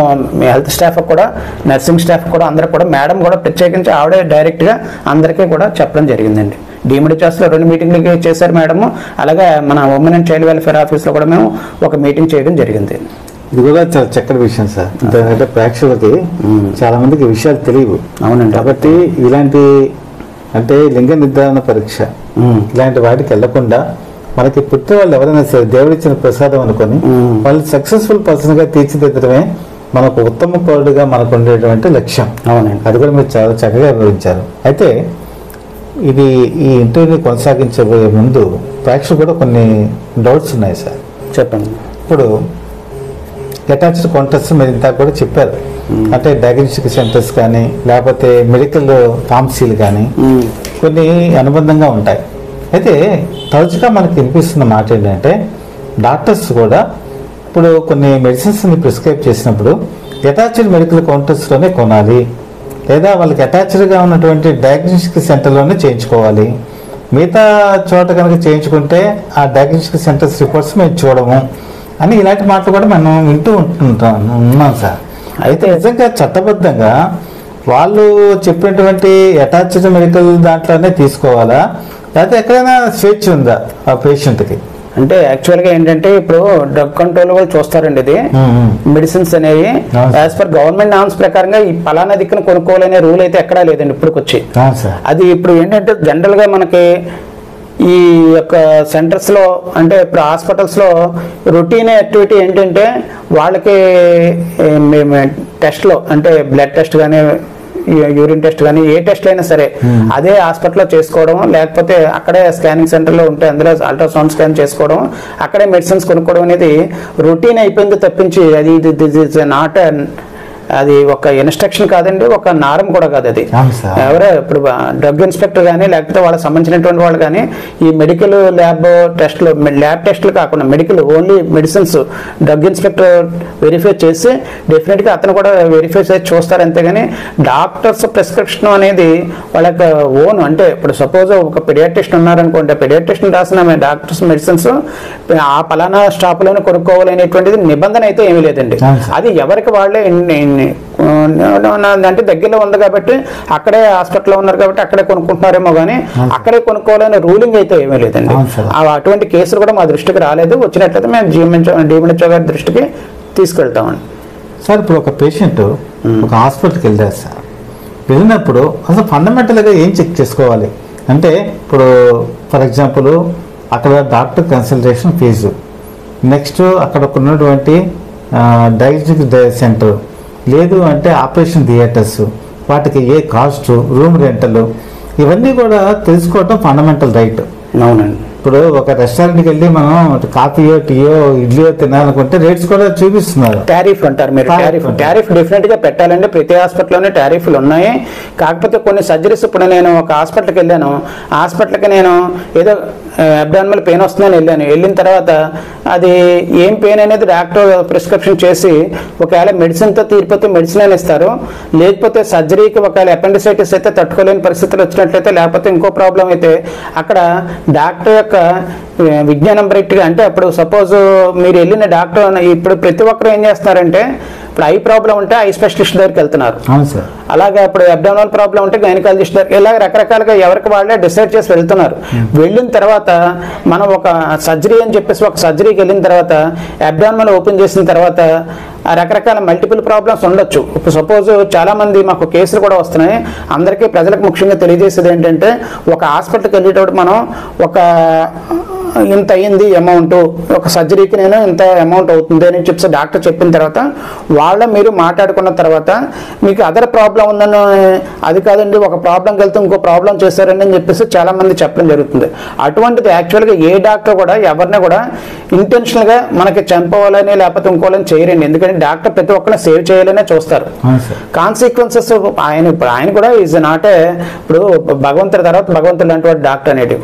హెల్త్ స్టాఫ్ కూడా, నర్సింగ్ స్టాఫ్ కూడా అందరికి కూడా మేడం కూడా ప్రత్యేకించి ఆవిడే డైరెక్ట్గా అందరికీ కూడా చెప్పడం జరిగిందండి. డిఎంహెచ్ఓస్లో 2 మీటింగ్లు చేశారు మేడము. అలాగే మన ఉమెన్ అండ్ చైల్డ్ వెల్ఫేర్ ఆఫీస్లో కూడా మేము ఒక మీటింగ్ చేయడం జరిగింది. ఇది కూడా చాలా చక్కటి విషయం సార్. ఎందుకంటే ప్రేక్షకులకి చాలా మందికి విషయాలు తెలియవు. అవునండి. కాబట్టి ఇలాంటి అంటే లింగ నిర్ధారణ పరీక్ష ఇలాంటి వాటికి వెళ్లకుండా మనకి పుట్టిన వాళ్ళు ఎవరైనా సరే దేవుడిచ్చిన ప్రసాదం అనుకొని వాళ్ళు సక్సెస్ఫుల్ పర్సన్ గా తీర్చిదిద్దడమే మనకు ఉత్తమ పౌరుడుగా మనకు ఉండేటువంటి లక్ష్యం. అవునండి. అది కూడా మీరు చాలా చక్కగా వివరించారు. అయితే ఇది ఈ ఇంటర్వ్యూని కొనసాగించబోయే ముందు ప్రేక్షకులు కూడా కొన్ని డౌట్స్ ఉన్నాయి సార్. చెప్పండి. ఇప్పుడు అటాచ్డ్ కౌంటర్స్ మీరు ఇంత కూడా చెప్పారు. అంటే డయాగ్నోస్టిక్ సెంటర్స్ కానీ లేకపోతే మెడికల్ ఫార్మసీలు కానీ కొన్ని అనుబంధంగా ఉంటాయి. అయితే తరచుగా మనకి వినిపిస్తున్న మాట ఏంటంటే డాక్టర్స్ కూడా ఇప్పుడు కొన్ని మెడిసిన్స్ని ప్రిస్క్రైబ్ చేసినప్పుడు అటాచ్డ్ మెడికల్ కౌంటర్స్లోనే కొనాలి, లేదా వాళ్ళకి అటాచ్డ్గా ఉన్నటువంటి డయాగ్నోస్టిక్ సెంటర్లోనే చేయించుకోవాలి, మిగతా చోట కనుక చేయించుకుంటే ఆ డయాగ్నోస్టిక్ సెంటర్స్ రిపోర్ట్స్ మేము చూడము అని ఇలాంటి మాటలు కూడా మనం వింటూ ఉన్నాం సార్. అయితే నిజంగా చట్టబద్ధంగా వాళ్ళు చెప్పినటువంటి అటాచ్డ్ మెడికల్ దాంట్లోనే తీసుకోవాలా, లేకపోతే ఎక్కడైనా స్వేచ్ఛ ఉందా ఆ పేషెంట్కి? అంటే యాక్చువల్గా ఏంటంటే ఇప్పుడు డ్రగ్ కంట్రోల్ వాళ్ళు చూస్తారండి. ఇది మెడిసిన్స్ అనేవి యాజ్ పర్ గవర్నమెంట్ నామ్స్ ప్రకారంగా ఈ పలానా దిక్కున కొనుక్కోవాలనే రూల్ అయితే ఎక్కడా లేదండి ఇప్పటికొచ్చి. అది ఇప్పుడు ఏంటంటే జనరల్ గా మనకి ఈ యొక్క సెంటర్స్ లో అంటే ఇప్పుడు హాస్పిటల్స్ లో రొటీన్ యాక్టివిటీ ఏంటంటే వాళ్ళకి టెస్ట్లో అంటే బ్లడ్ టెస్ట్ కానీ యూరిన్ టెస్ట్ కానీ ఏ టెస్ట్ అయినా సరే అదే హాస్పిటల్లో చేసుకోవడం, లేకపోతే అక్కడే స్కానింగ్ సెంటర్లో ఉంటే అందులో అల్ట్రాసౌండ్ స్కాన్ చేసుకోవడం, అక్కడే మెడిసిన్స్ కొనుక్కోవడం అనేది రొటీన్ అయిపోయింది తప్పించి అది నాట్ అది ఒక ఇన్స్ట్రక్షన్ కాదండి, ఒక నారం కూడా కాదు అది. ఎవరో ఇప్పుడు డ్రగ్ ఇన్స్పెక్టర్ కానీ లేకపోతే వాళ్ళకి సంబంధించినటువంటి వాళ్ళు కానీ ఈ మెడికల్ ల్యాబ్ టెస్టులు కాకుండా medical only medicines drug inspector verify చేసి డెఫినెట్గా అతను కూడా వెరిఫై చేసి చూస్తారు. అంతేగాని డాక్టర్స్ ప్రిస్క్రిప్షన్ అనేది వాళ్ళకి ఓన్ అంటే ఇప్పుడు సపోజ్ ఒక పెడియాట్రిషన్ ఉన్నారనుకోండి, పెడియాట్రిషన్ రాసిన డాక్టర్స్ మెడిసిన్స్ ఆ పలానా స్టాప్లోనే కొనుక్కోవాలనేటువంటిది నిబంధన అయితే ఏమీ లేదండి. అది ఎవరికి వాళ్ళే అంటే దగ్గరలో ఉంది కాబట్టి అక్కడే హాస్పిటల్లో ఉన్నారు కాబట్టి అక్కడే కొనుక్కుంటున్నారేమో కానీ అక్కడే కొనుక్కోవాలనే రూలింగ్ అయితే ఏమీ లేదండి. అటువంటి కేసులు కూడా మా దృష్టికి రాలేదు. వచ్చినట్లయితే మేము డిఎంహెచ్ఓ గారి దృష్టికి తీసుకెళ్తామండి. సార్ ఇప్పుడు ఒక పేషెంట్ ఒక హాస్పిటల్కి వెళ్తారు సార్, వెళ్ళినప్పుడు అసలు ఫండమెంటల్గా ఏం చెక్ చేసుకోవాలి అంటే ఇప్పుడు ఫర్ ఎగ్జాంపుల్ అక్కడ డాక్టర్ కన్సల్టేషన్ ఫీజు, నెక్స్ట్ అక్కడ ఉన్నటువంటి డయాగ్నోస్టిక్ సెంటర్, లేదు అంటే ఆపరేషన్ థియేటర్స్, వాటికి ఏ కాస్ట్, రూమ్ రెంటలు, ఇవన్నీ కూడా తెలుసుకోవటం ఫండమెంటల్ రైట్. అవునండి. ఇప్పుడు ఒక రెస్టారెంట్కి వెళ్ళి మనం కాఫీయో టీయో ఇడ్లీయో తినాలనుకుంటే రేట్స్ కూడా చూపిస్తున్నారు. టారిఫ్ అంటారు మీరు. టారిఫ్ డెఫినెట్ గా పెట్టాలండి. ప్రతి హాస్పిటల్లోనే టారిఫ్లు ఉన్నాయి. కాకపోతే కొన్ని సర్జరీస్ ఇప్పుడు నేను ఒక హాస్పిటల్కి వెళ్ళాను, హాస్పిటల్కి నేను ఏదో అబ్డామినల్ పెయిన్ వస్తుందని వెళ్ళిన తర్వాత అది ఏం పెయిన్ అనేది డాక్టర్ ప్రిస్క్రిప్షన్ చేసి ఒకవేళ మెడిసిన్తో తీరిపోతే మెడిసిన్ అని ఇస్తారు, లేకపోతే సర్జరీకి ఒకవేళ అపెండిసైటిస్ అయితే తట్టుకోలేని పరిస్థితులు వచ్చినట్లయితే లేకపోతే ఇంకో ప్రాబ్లం అయితే అక్కడ డాక్టర్ యొక్క విజ్ఞానం బయటగా అంటే అప్పుడు సపోజ్ మీరు వెళ్ళిన డాక్టర్ ఇప్పుడు ప్రతి ఒక్కరు ఏం చేస్తున్నారంటే ఇప్పుడు ఐ ప్రాబ్లం ఉంటే ఐ స్పెషలిస్ట్ దగ్గరికి వెళ్తున్నారు, అలాగే ఇప్పుడు అబ్డామినల్ ప్రాబ్లం ఉంటే గైనకాలజిస్ట్ దగ్గరికి, ఇలా రకరకాలుగా ఎవరికి వాళ్ళే డిసైడ్ చేసి వెళ్తున్నారు. వెళ్ళిన తర్వాత మనం ఒక సర్జరీ అని చెప్పేసి ఒక సర్జరీకి వెళ్ళిన తర్వాత అబ్డామినల్ ఓపెన్ చేసిన తర్వాత రకరకాల మల్టిపుల్ ప్రాబ్లమ్స్ ఉండొచ్చు. ఇప్పుడు సపోజ్ చాలా మంది మాకు కేసులు కూడా వస్తున్నాయి. అందరికీ ప్రజలకు ముఖ్యంగా తెలియజేసేది ఏంటంటే ఒక హాస్పిటల్కి వెళ్ళేటప్పుడు మనం ఒక ఇంత అయ్యింది అమౌంట్, ఒక సర్జరీకి నేను ఇంత అమౌంట్ అవుతుంది అని చెప్పి డాక్టర్ చెప్పిన తర్వాత వాళ్ళ మీరు మాట్లాడుకున్న తర్వాత మీకు అదర్ ప్రాబ్లం ఉందని అది కాదండి ఒక ప్రాబ్లంకి వెళ్తే ఇంకో ప్రాబ్లం చేశారని అని చెప్పేసి చాలా మంది చెప్పడం జరుగుతుంది. అటువంటిది యాక్చువల్గా ఏ డాక్టర్ కూడా ఎవరిని కూడా ఇంటెన్షనల్గా మనకి చంపవాలని లేకపోతే ఇంకోవాలని చేయరండి. ఎందుకంటే డాక్టర్ ప్రతి ఒక్కరిని సేవ్ చేయాలనే చూస్తారు. కాన్సిక్వెన్సెస్ ఆయన కూడా ఈజ్ నాట్ ఇప్పుడు భగవంతుడి తర్వాత భగవంతుడు లాంటి డాక్టర్ అనేది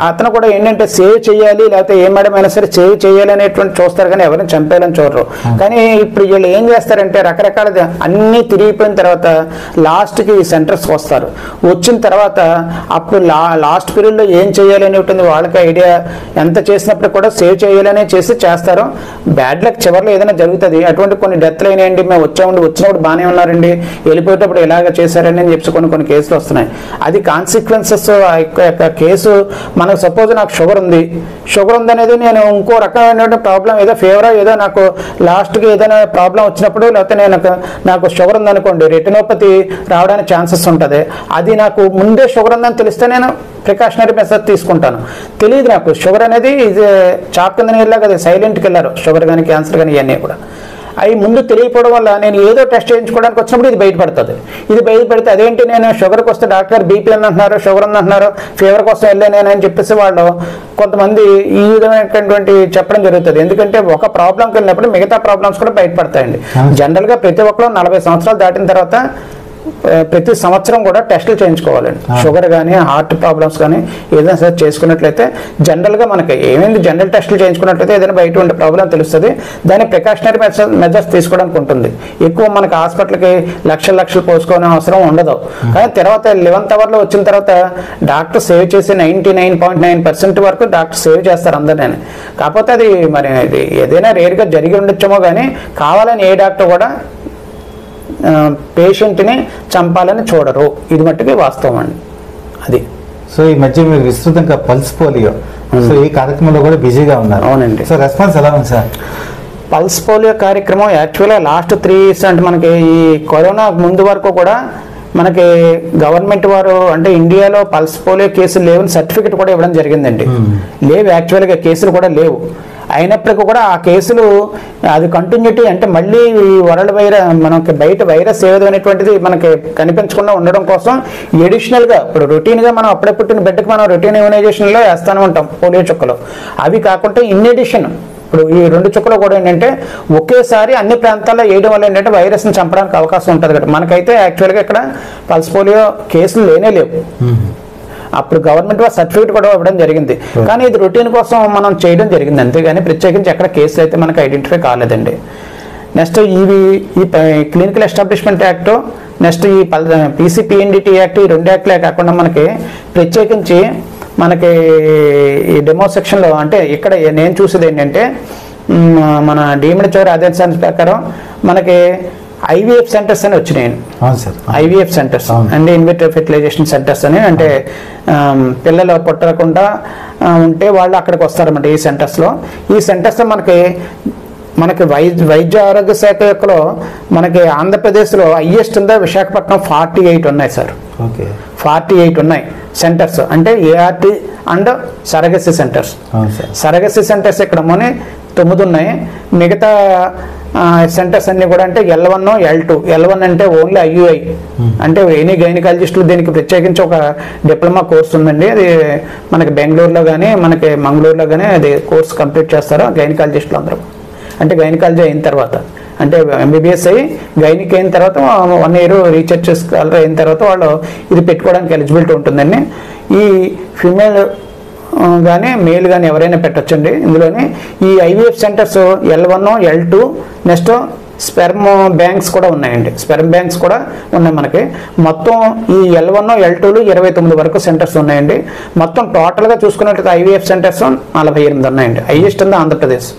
అతను కూడా ఏంటంటే సేవ్ చేయాలి లేకపోతే ఏ మేడం అయినా సరే సేవ్ చేయాలి అనేటువంటి చూస్తారు కానీ ఎవరిని చంపేయాలని చూడరు. కానీ ఇప్పుడు వీళ్ళు ఏం చేస్తారంటే రకరకాల అన్ని తిరిగిపోయిన తర్వాత లాస్ట్కి సెంటర్స్కి వస్తారు. వచ్చిన తర్వాత అప్పుడు లాస్ట్ పీరియడ్లో ఏం చేయాలి అనేటువంటి వాళ్ళకి ఐడియా ఎంత చేసినప్పుడు కూడా సేవ్ చేయాలనే చేస్తారు. బ్యాడ్ లక్ చివరిలో ఏదైనా జరుగుతుంది. అటువంటి కొన్ని డెత్లు అయినాయండి, మేము వచ్చినప్పుడు బాగానే ఉన్నారండి, వెళ్ళిపోయేటప్పుడు ఇలాగ చేశారని చెప్పి కొన్ని కేసులు వస్తున్నాయి. అది కాన్సిక్వెన్సెస్ కేసు. మనకు సపోజ్ నాకు షుగర్ ఉందనేది నేను ఇంకో రకమైన ప్రాబ్లం ఏదో ఫీవర్ ఏదో నాకు లాస్ట్కి ఏదైనా ప్రాబ్లం వచ్చినప్పుడు లేకపోతే నాకు షుగర్ ఉందనుకోండి రెటినోపతి రావడానికి ఛాన్సెస్ ఉంటుంది. అది నాకు ముందే షుగర్ ఉందని తెలిస్తే నేను ప్రికాషనరీ మెథడ్ తీసుకుంటాను. తెలియదు నాకు షుగర్ అనేది ఇది చాప్ కింద నీళ్ళగా అది సైలెంట్కి వెళ్ళారు షుగర్ కానీ క్యాన్సర్ కానీ ఇవన్నీ కూడా అవి ముందు తెలియకపోవడం వల్ల నేను ఏదో టెస్ట్ చేయించుకోవడానికి వచ్చినప్పుడు ఇది బయటపడుతుంది. ఇది బయటపడితే అదేంటి నేను షుగర్కి వస్తే డాక్టర్ బీపీ అని అంటున్నారు, షుగర్ అని అంటున్నారు, ఫీవర్ కోసం వెళ్ళాను అని చెప్పేసి వాళ్ళు కొంతమంది ఈ విధమైనటువంటి చెప్పడం జరుగుతుంది. ఎందుకంటే ఒక ప్రాబ్లంకి వెళ్ళినప్పుడు మిగతా ప్రాబ్లమ్స్ కూడా బయటపడతాయండి. జనరల్గా ప్రతి ఒక్కరు 40 సంవత్సరాలు దాటిన తర్వాత ప్రతి సంవత్సరం కూడా టెస్టులు చేయించుకోవాలండి. షుగర్ కానీ హార్ట్ ప్రాబ్లమ్స్ కానీ ఏదైనా సరే చేసుకున్నట్లయితే జనరల్గా మనకి ఏమైంది జనరల్ టెస్టులు చేయించుకున్నట్లయితే ఏదైనా బయట ఉండే ప్రాబ్లం తెలుస్తుంది. దాన్ని ప్రికాషనరీ మెజర్స్ తీసుకోవడానికి ఉంటుంది. ఎక్కువ మనకి హాస్పిటల్కి లక్షలు పోసుకోవాలని అవసరం ఉండదు. కానీ తర్వాత 11th అవర్లో వచ్చిన తర్వాత డాక్టర్ సేవ్ చేసి 99.9% వరకు డాక్టర్ సేవ్ చేస్తారు అందరినీ. కాకపోతే అది మరి ఏదైనా రేర్గా జరిగి ఉండొచ్చేమో కానీ కావాలని ఏ డాక్టర్ కూడా పేషెంట్ని చంపాలని చూడరు. ఇది మట్టుకి వాస్తవం అండి. అది సో ఈ మధ్య మీరు విస్తృతంగా పల్స్ పోలియో సో ఈ కార్యక్రమంలో కూడా బిజీగా ఉన్నారు. అవునండి. సో రెస్పాన్స్ ఎలా ఉంది సార్? పల్స్ పోలియో కార్యక్రమం యాక్చువల్గా లాస్ట్ 3 years అంటే మనకి ఈ కరోనా ముందు వరకు కూడా మనకి గవర్నమెంట్ వారు అంటే ఇండియాలో పల్స్ పోలియో కేసులు లేవని సర్టిఫికెట్ కూడా ఇవ్వడం జరిగిందండి. లేవు యాక్చువల్గా కేసులు కూడా లేవు. అయినప్పటికీ కూడా ఆ కేసులు అది కంటిన్యూటీ అంటే మళ్ళీ ఈ వరల్డ్ వైరస్ మనకి బయట వైరస్ ఏదో అనేటువంటిది మనకి కనిపించకుండా ఉండడం కోసం ఎడిషనల్గా ఇప్పుడు రొటీన్గా మనం అప్పుడే పుట్టిన బిడ్డకి మనం రొటీన్ ఇమ్యునైజేషన్లో వేస్తూనే ఉంటాం పోలియో చుక్కలు. అవి కాకుండా ఇన్ ఎడిషన్ ఇప్పుడు ఈ 2 చుక్కలు కూడా ఏంటంటే ఒకేసారి అన్ని ప్రాంతాల్లో వేయడం వల్ల ఏంటంటే వైరస్ని చంపడానికి అవకాశం ఉంటుంది కదా. మనకైతే యాక్చువల్గా ఇక్కడ పల్స్ పోలియో కేసులు లేవు. అప్పుడు గవర్నమెంట్ సర్టిఫికేట్ కూడా ఇవ్వడం జరిగింది, కానీ ఇది రొటీన్ కోసం మనం చేయడం జరిగింది అంతేగాని ప్రత్యేకించి ఎక్కడ కేసులు అయితే మనకు ఐడెంటిఫై కాలేదండి. నెక్స్ట్ ఈ క్లినికల్ ఎస్టాబ్లిష్మెంట్ యాక్ట్, నెక్స్ట్ ఈ PCPNDT యాక్ట్, ఈ 2 యాక్ట్లే కాకుండా మనకి ప్రత్యేకించి మనకి ఈ డెమో సెక్షన్లో అంటే ఇక్కడ నేను చూసేది ఏంటంటే మన డీమ్డ్ చివరి ఆదేశాల ప్రకారం మనకి IVF సెంటర్స్ అని వచ్చినాయి. IVF centres and in vitro fertilisation centres అని, అంటే పిల్లలు పుట్టకుండా ఉంటే వాళ్ళు అక్కడికి వస్తారన్నమాట ఈ సెంటర్స్లో. ఈ సెంటర్స్లో మనకి వైద్య ఆరోగ్య శాఖ యొక్కలో మనకి ఆంధ్రప్రదేశ్లో హైయెస్ట్ ఉందా విశాఖపట్నం 48 ఉన్నాయి సార్. 48 ఉన్నాయి సెంటర్స్, అంటే ART and surrogacy centres. Surrogacy centres ఇక్కడ 9 ఉన్నాయి. మిగతా సెంటర్స్ అన్ని కూడా అంటే L1 L2. L1 అంటే ఓన్లీ IUI అంటే ఎనీ గైనకాలజిస్టులు దీనికి ప్రత్యేకించి ఒక డిప్లొమా కోర్స్ ఉందండి. అది మనకి బెంగళూరులో కానీ మనకి మంగళూరులో కానీ అది కోర్స్ కంప్లీట్ చేస్తారు గైనకాలజిస్టులు అందరూ. అంటే గైనకాలజీ అయిన తర్వాత అంటే MBBS అయ్యి గైనిక్ అయిన తర్వాత 1 year రీసెర్చ్ స్కాలర్ అయిన తర్వాత వాళ్ళు ఇది పెట్టుకోవడానికి ఎలిజిబిలిటీ ఉంటుందండి. ఈ ఫిమేల్ కానీ మేల్ కానీ ఎవరైనా పెట్టొచ్చండి ఇందులోని. ఈ IVF centres L1 L2 next sperm banks కూడా ఉన్నాయండి. స్పెర్మ్ బ్యాంక్స్ కూడా ఉన్నాయి మనకి. మొత్తం ఈ L1 L2లు 29 వరకు సెంటర్స్ ఉన్నాయండి. మొత్తం టోటల్గా చూసుకున్నట్లయితే IVF సెంటర్స్ 48 ఉన్నాయండి. హైయెస్ట్ ఉంది ఆంధ్రప్రదేశ్.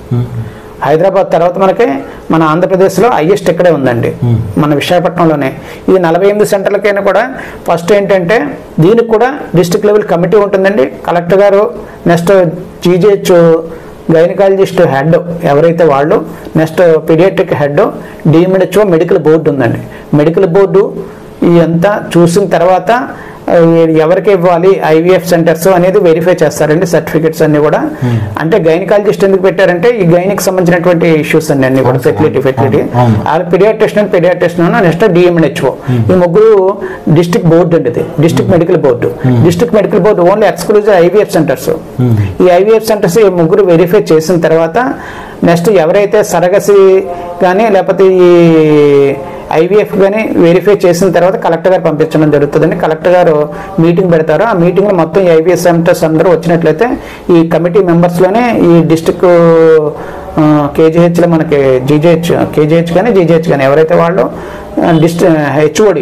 హైదరాబాద్ తర్వాత మనకి మన ఆంధ్రప్రదేశ్లో హైయెస్ట్ ఇక్కడే ఉందండి, మన విశాఖపట్నంలోనే. ఈ 48 సెంటర్లకైనా కూడా ఫస్ట్ ఏంటంటే దీనికి కూడా డిస్ట్రిక్ట్ లెవెల్ కమిటీ ఉంటుందండి. కలెక్టర్ గారు, నెక్స్ట్ GGH గైనకాలజిస్ట్ హెడ్ ఎవరైతే వాళ్ళు, next paediatric head, DMHO medical board ఉందండి. మెడికల్ బోర్డు ఇదంతా చూసిన తర్వాత ఎవరికి ఇవ్వాలి IVF సెంటర్స్ అనేది వెరిఫై చేస్తారండి సర్టిఫికెట్స్ అన్ని కూడా. అంటే గైనకాలజిస్ట్ ఎందుకు పెట్టారంటే ఈ గైనిక్ సంబంధించినటువంటి ఇష్యూస్ అండి అన్ని కూడా ఫెర్టిలిటీ పీడియాట్రిషియన్ నెక్స్ట్ DMHO ఈ 3 డిస్ట్రిక్ట్ బోర్డు అండి. ఇది district medical board. District medical board only exclusive IVF centres. ఈ IVF సెంటర్స్ ఈ 3 వెరిఫై చేసిన తర్వాత నెక్స్ట్ ఎవరైతే సరగసి కానీ లేకపోతే ఈ IVF కానీ వెరిఫై చేసిన తర్వాత కలెక్టర్ గారు పంపించడం జరుగుతుందండి. కలెక్టర్ గారు మీటింగ్ పెడతారు. ఆ మీటింగ్లో మొత్తం IVF సెంటర్స్ అందరూ వచ్చినట్లయితే ఈ కమిటీ మెంబర్స్లోనే ఈ డిస్ట్రిక్ట్ KGHలో మనకి KGH కానీ ఎవరైతే వాళ్ళు HOD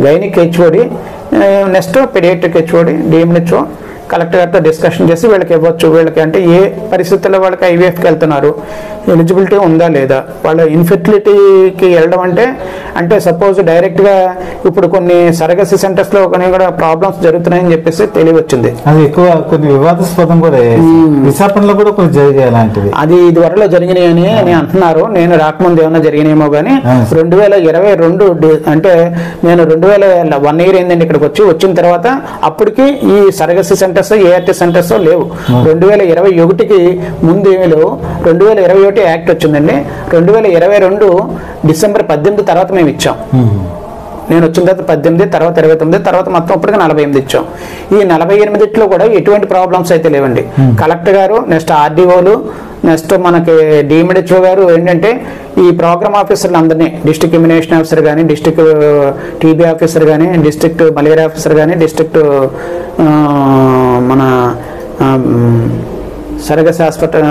gynaec HOD next paediatric HOD DMHO collector గారితో డిస్కషన్ చేసి వీళ్ళకి ఇవ్వచ్చు. వీళ్ళకి అంటే ఏ పరిస్థితుల్లో వాళ్ళకి IVFకి వెళ్తున్నారు, ఎలిజిబిలిటీ ఉందా లేదా, వాళ్ళ ఇన్ఫెర్టిలిటీకి వెళ్ళడం అంటే సపోజ్ డైరెక్ట్గా ఇప్పుడు కొన్ని సరగసి సెంటర్స్లో కొన్ని కూడా ప్రాబ్లమ్స్ జరుగుతున్నాయని చెప్పేసి తెలియవచ్చింది. అది ఎక్కువ కొన్ని వివాదాస్పదం కూడా విశాఖపట్నంలో కూడా కొన్ని జరిగాయి అలాంటివి. అది ఇది వరలో జరిగినాయని అని అంటున్నారు. నేను రాకముందు ఏమన్నా జరిగినాయేమో కానీ 2022 అంటే నేను 1 year అయిందండి ఇక్కడికి వచ్చిన తర్వాత. అప్పటికి ఈ సరగసి సెంటర్స్ ART సెంటర్స్ లేవు. 2021కి ముందు ఏమీ లేవు. 2021 యాక్ట్ వచ్చిందండి. 2022 December 18 తర్వాత మేము ఇచ్చాం. నేను వచ్చిన తర్వాత 18, తర్వాత 29, తర్వాత మొత్తం ఇప్పటికి 48 ఇచ్చాం. ఈ 48లో కూడా ఎటువంటి ప్రాబ్లమ్స్ అయితే లేవండి. కలెక్టర్ గారు, నెక్స్ట్ RDOలు, నెక్స్ట్ మనకి DMHO గారు ఏంటంటే ఈ ప్రోగ్రామ్ ఆఫీసర్లు అందరినీ డిస్ట్రిక్ట్ ఇమ్యునేషన్ ఆఫీసర్ కానీ, డిస్ట్రిక్ట్ TB ఆఫీసర్ కానీ, డిస్ట్రిక్ట్ మలేరియా ఆఫీసర్ కానీ, డిస్ట్రిక్ట్ మన సరగసి హాస్పిటల్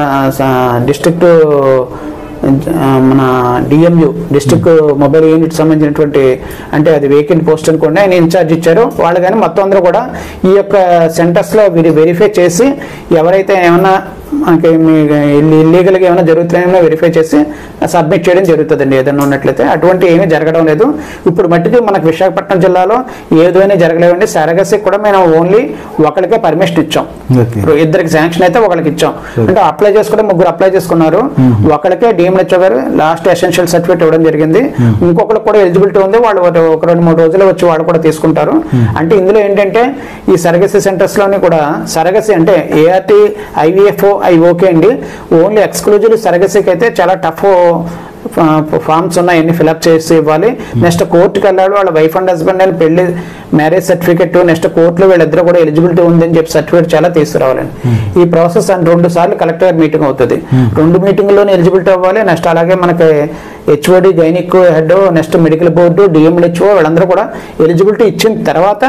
డిస్ట్రిక్ట్ మన DMU డిస్ట్రిక్ట్ మొబైల్ యూనిట్ సంబంధించినటువంటి అంటే అది వేకెంట్ పోస్ట్ అనుకోండి ఆయన ఇన్ఛార్జ్ ఇచ్చారు. వాళ్ళు కానీ మొత్తం అందరూ కూడా ఈ యొక్క సెంటర్స్లో వెరిఫై చేసి ఎవరైతే ఏమన్నా మనకి ఇల్లీగల్గా ఏమైనా జరుగుతున్నాయో వెరిఫై చేసి సబ్మిట్ చేయడం జరుగుతుందండి ఏదైనా ఉన్నట్లయితే. అటువంటి ఏమీ జరగడం లేదు. ఇప్పుడు మట్టికి మనకు విశాఖపట్నం జిల్లాలో ఏదైనా జరగలేవండి. సరగసి కూడా మేము ఓన్లీ ఒకరికే పర్మిషన్ ఇచ్చాం. 2 శాంక్షన్ అయితే ఒకరికి ఇచ్చాం. అంటే అప్లై చేసుకుంటే 3 అప్లై చేసుకున్నారు. ఒకరికే DMHO గారు లాస్ట్ ఎసెన్షియల్ సర్టిఫికేట్ ఇవ్వడం జరిగింది. ఇంకొకరికి కూడా ఎలిజిబిలిటీ ఉంది. వాళ్ళు 1-2-3 రోజులు వచ్చి వాళ్ళు కూడా తీసుకుంటారు. అంటే ఇందులో ఏంటంటే ఈ సరగసి సెంటర్స్లోని కూడా సరగసి అంటే ART IVF అవి ఓకే అండి. ఓన్లీ ఎక్స్క్లూజివ్ సరగసీకి అయితే చాలా టఫ్ ఫామ్స్ ఉన్నాయి, అన్ని ఫిల్అప్ చేసి ఇవ్వాలి. నెక్స్ట్ కోర్టుకి వెళ్ళాలి, వాళ్ళ వైఫ్ అండ్ హస్బెండ్ అని పెళ్లి మ్యారేజ్ సర్టిఫికెట్, నెక్స్ట్ కోర్టులో వీళ్ళిద్దరు కూడా ఎలిజిబిలిటీ ఉందని చెప్పి సర్టిఫికేట్ చాలా తీసుకురావాలండి. ఈ ప్రాసెస్ అని 2 సార్లు కలెక్టర్ గారి మీటింగ్ అవుతుంది. 2 మీటింగ్లోనే ఎలిజిబిలిటీ అవ్వాలి. నెక్స్ట్ అలాగే మనకి HOD, gynaec head, next medical board, DMHO వీళ్ళందరూ కూడా ఎలిజిబిలిటీ ఇచ్చిన తర్వాత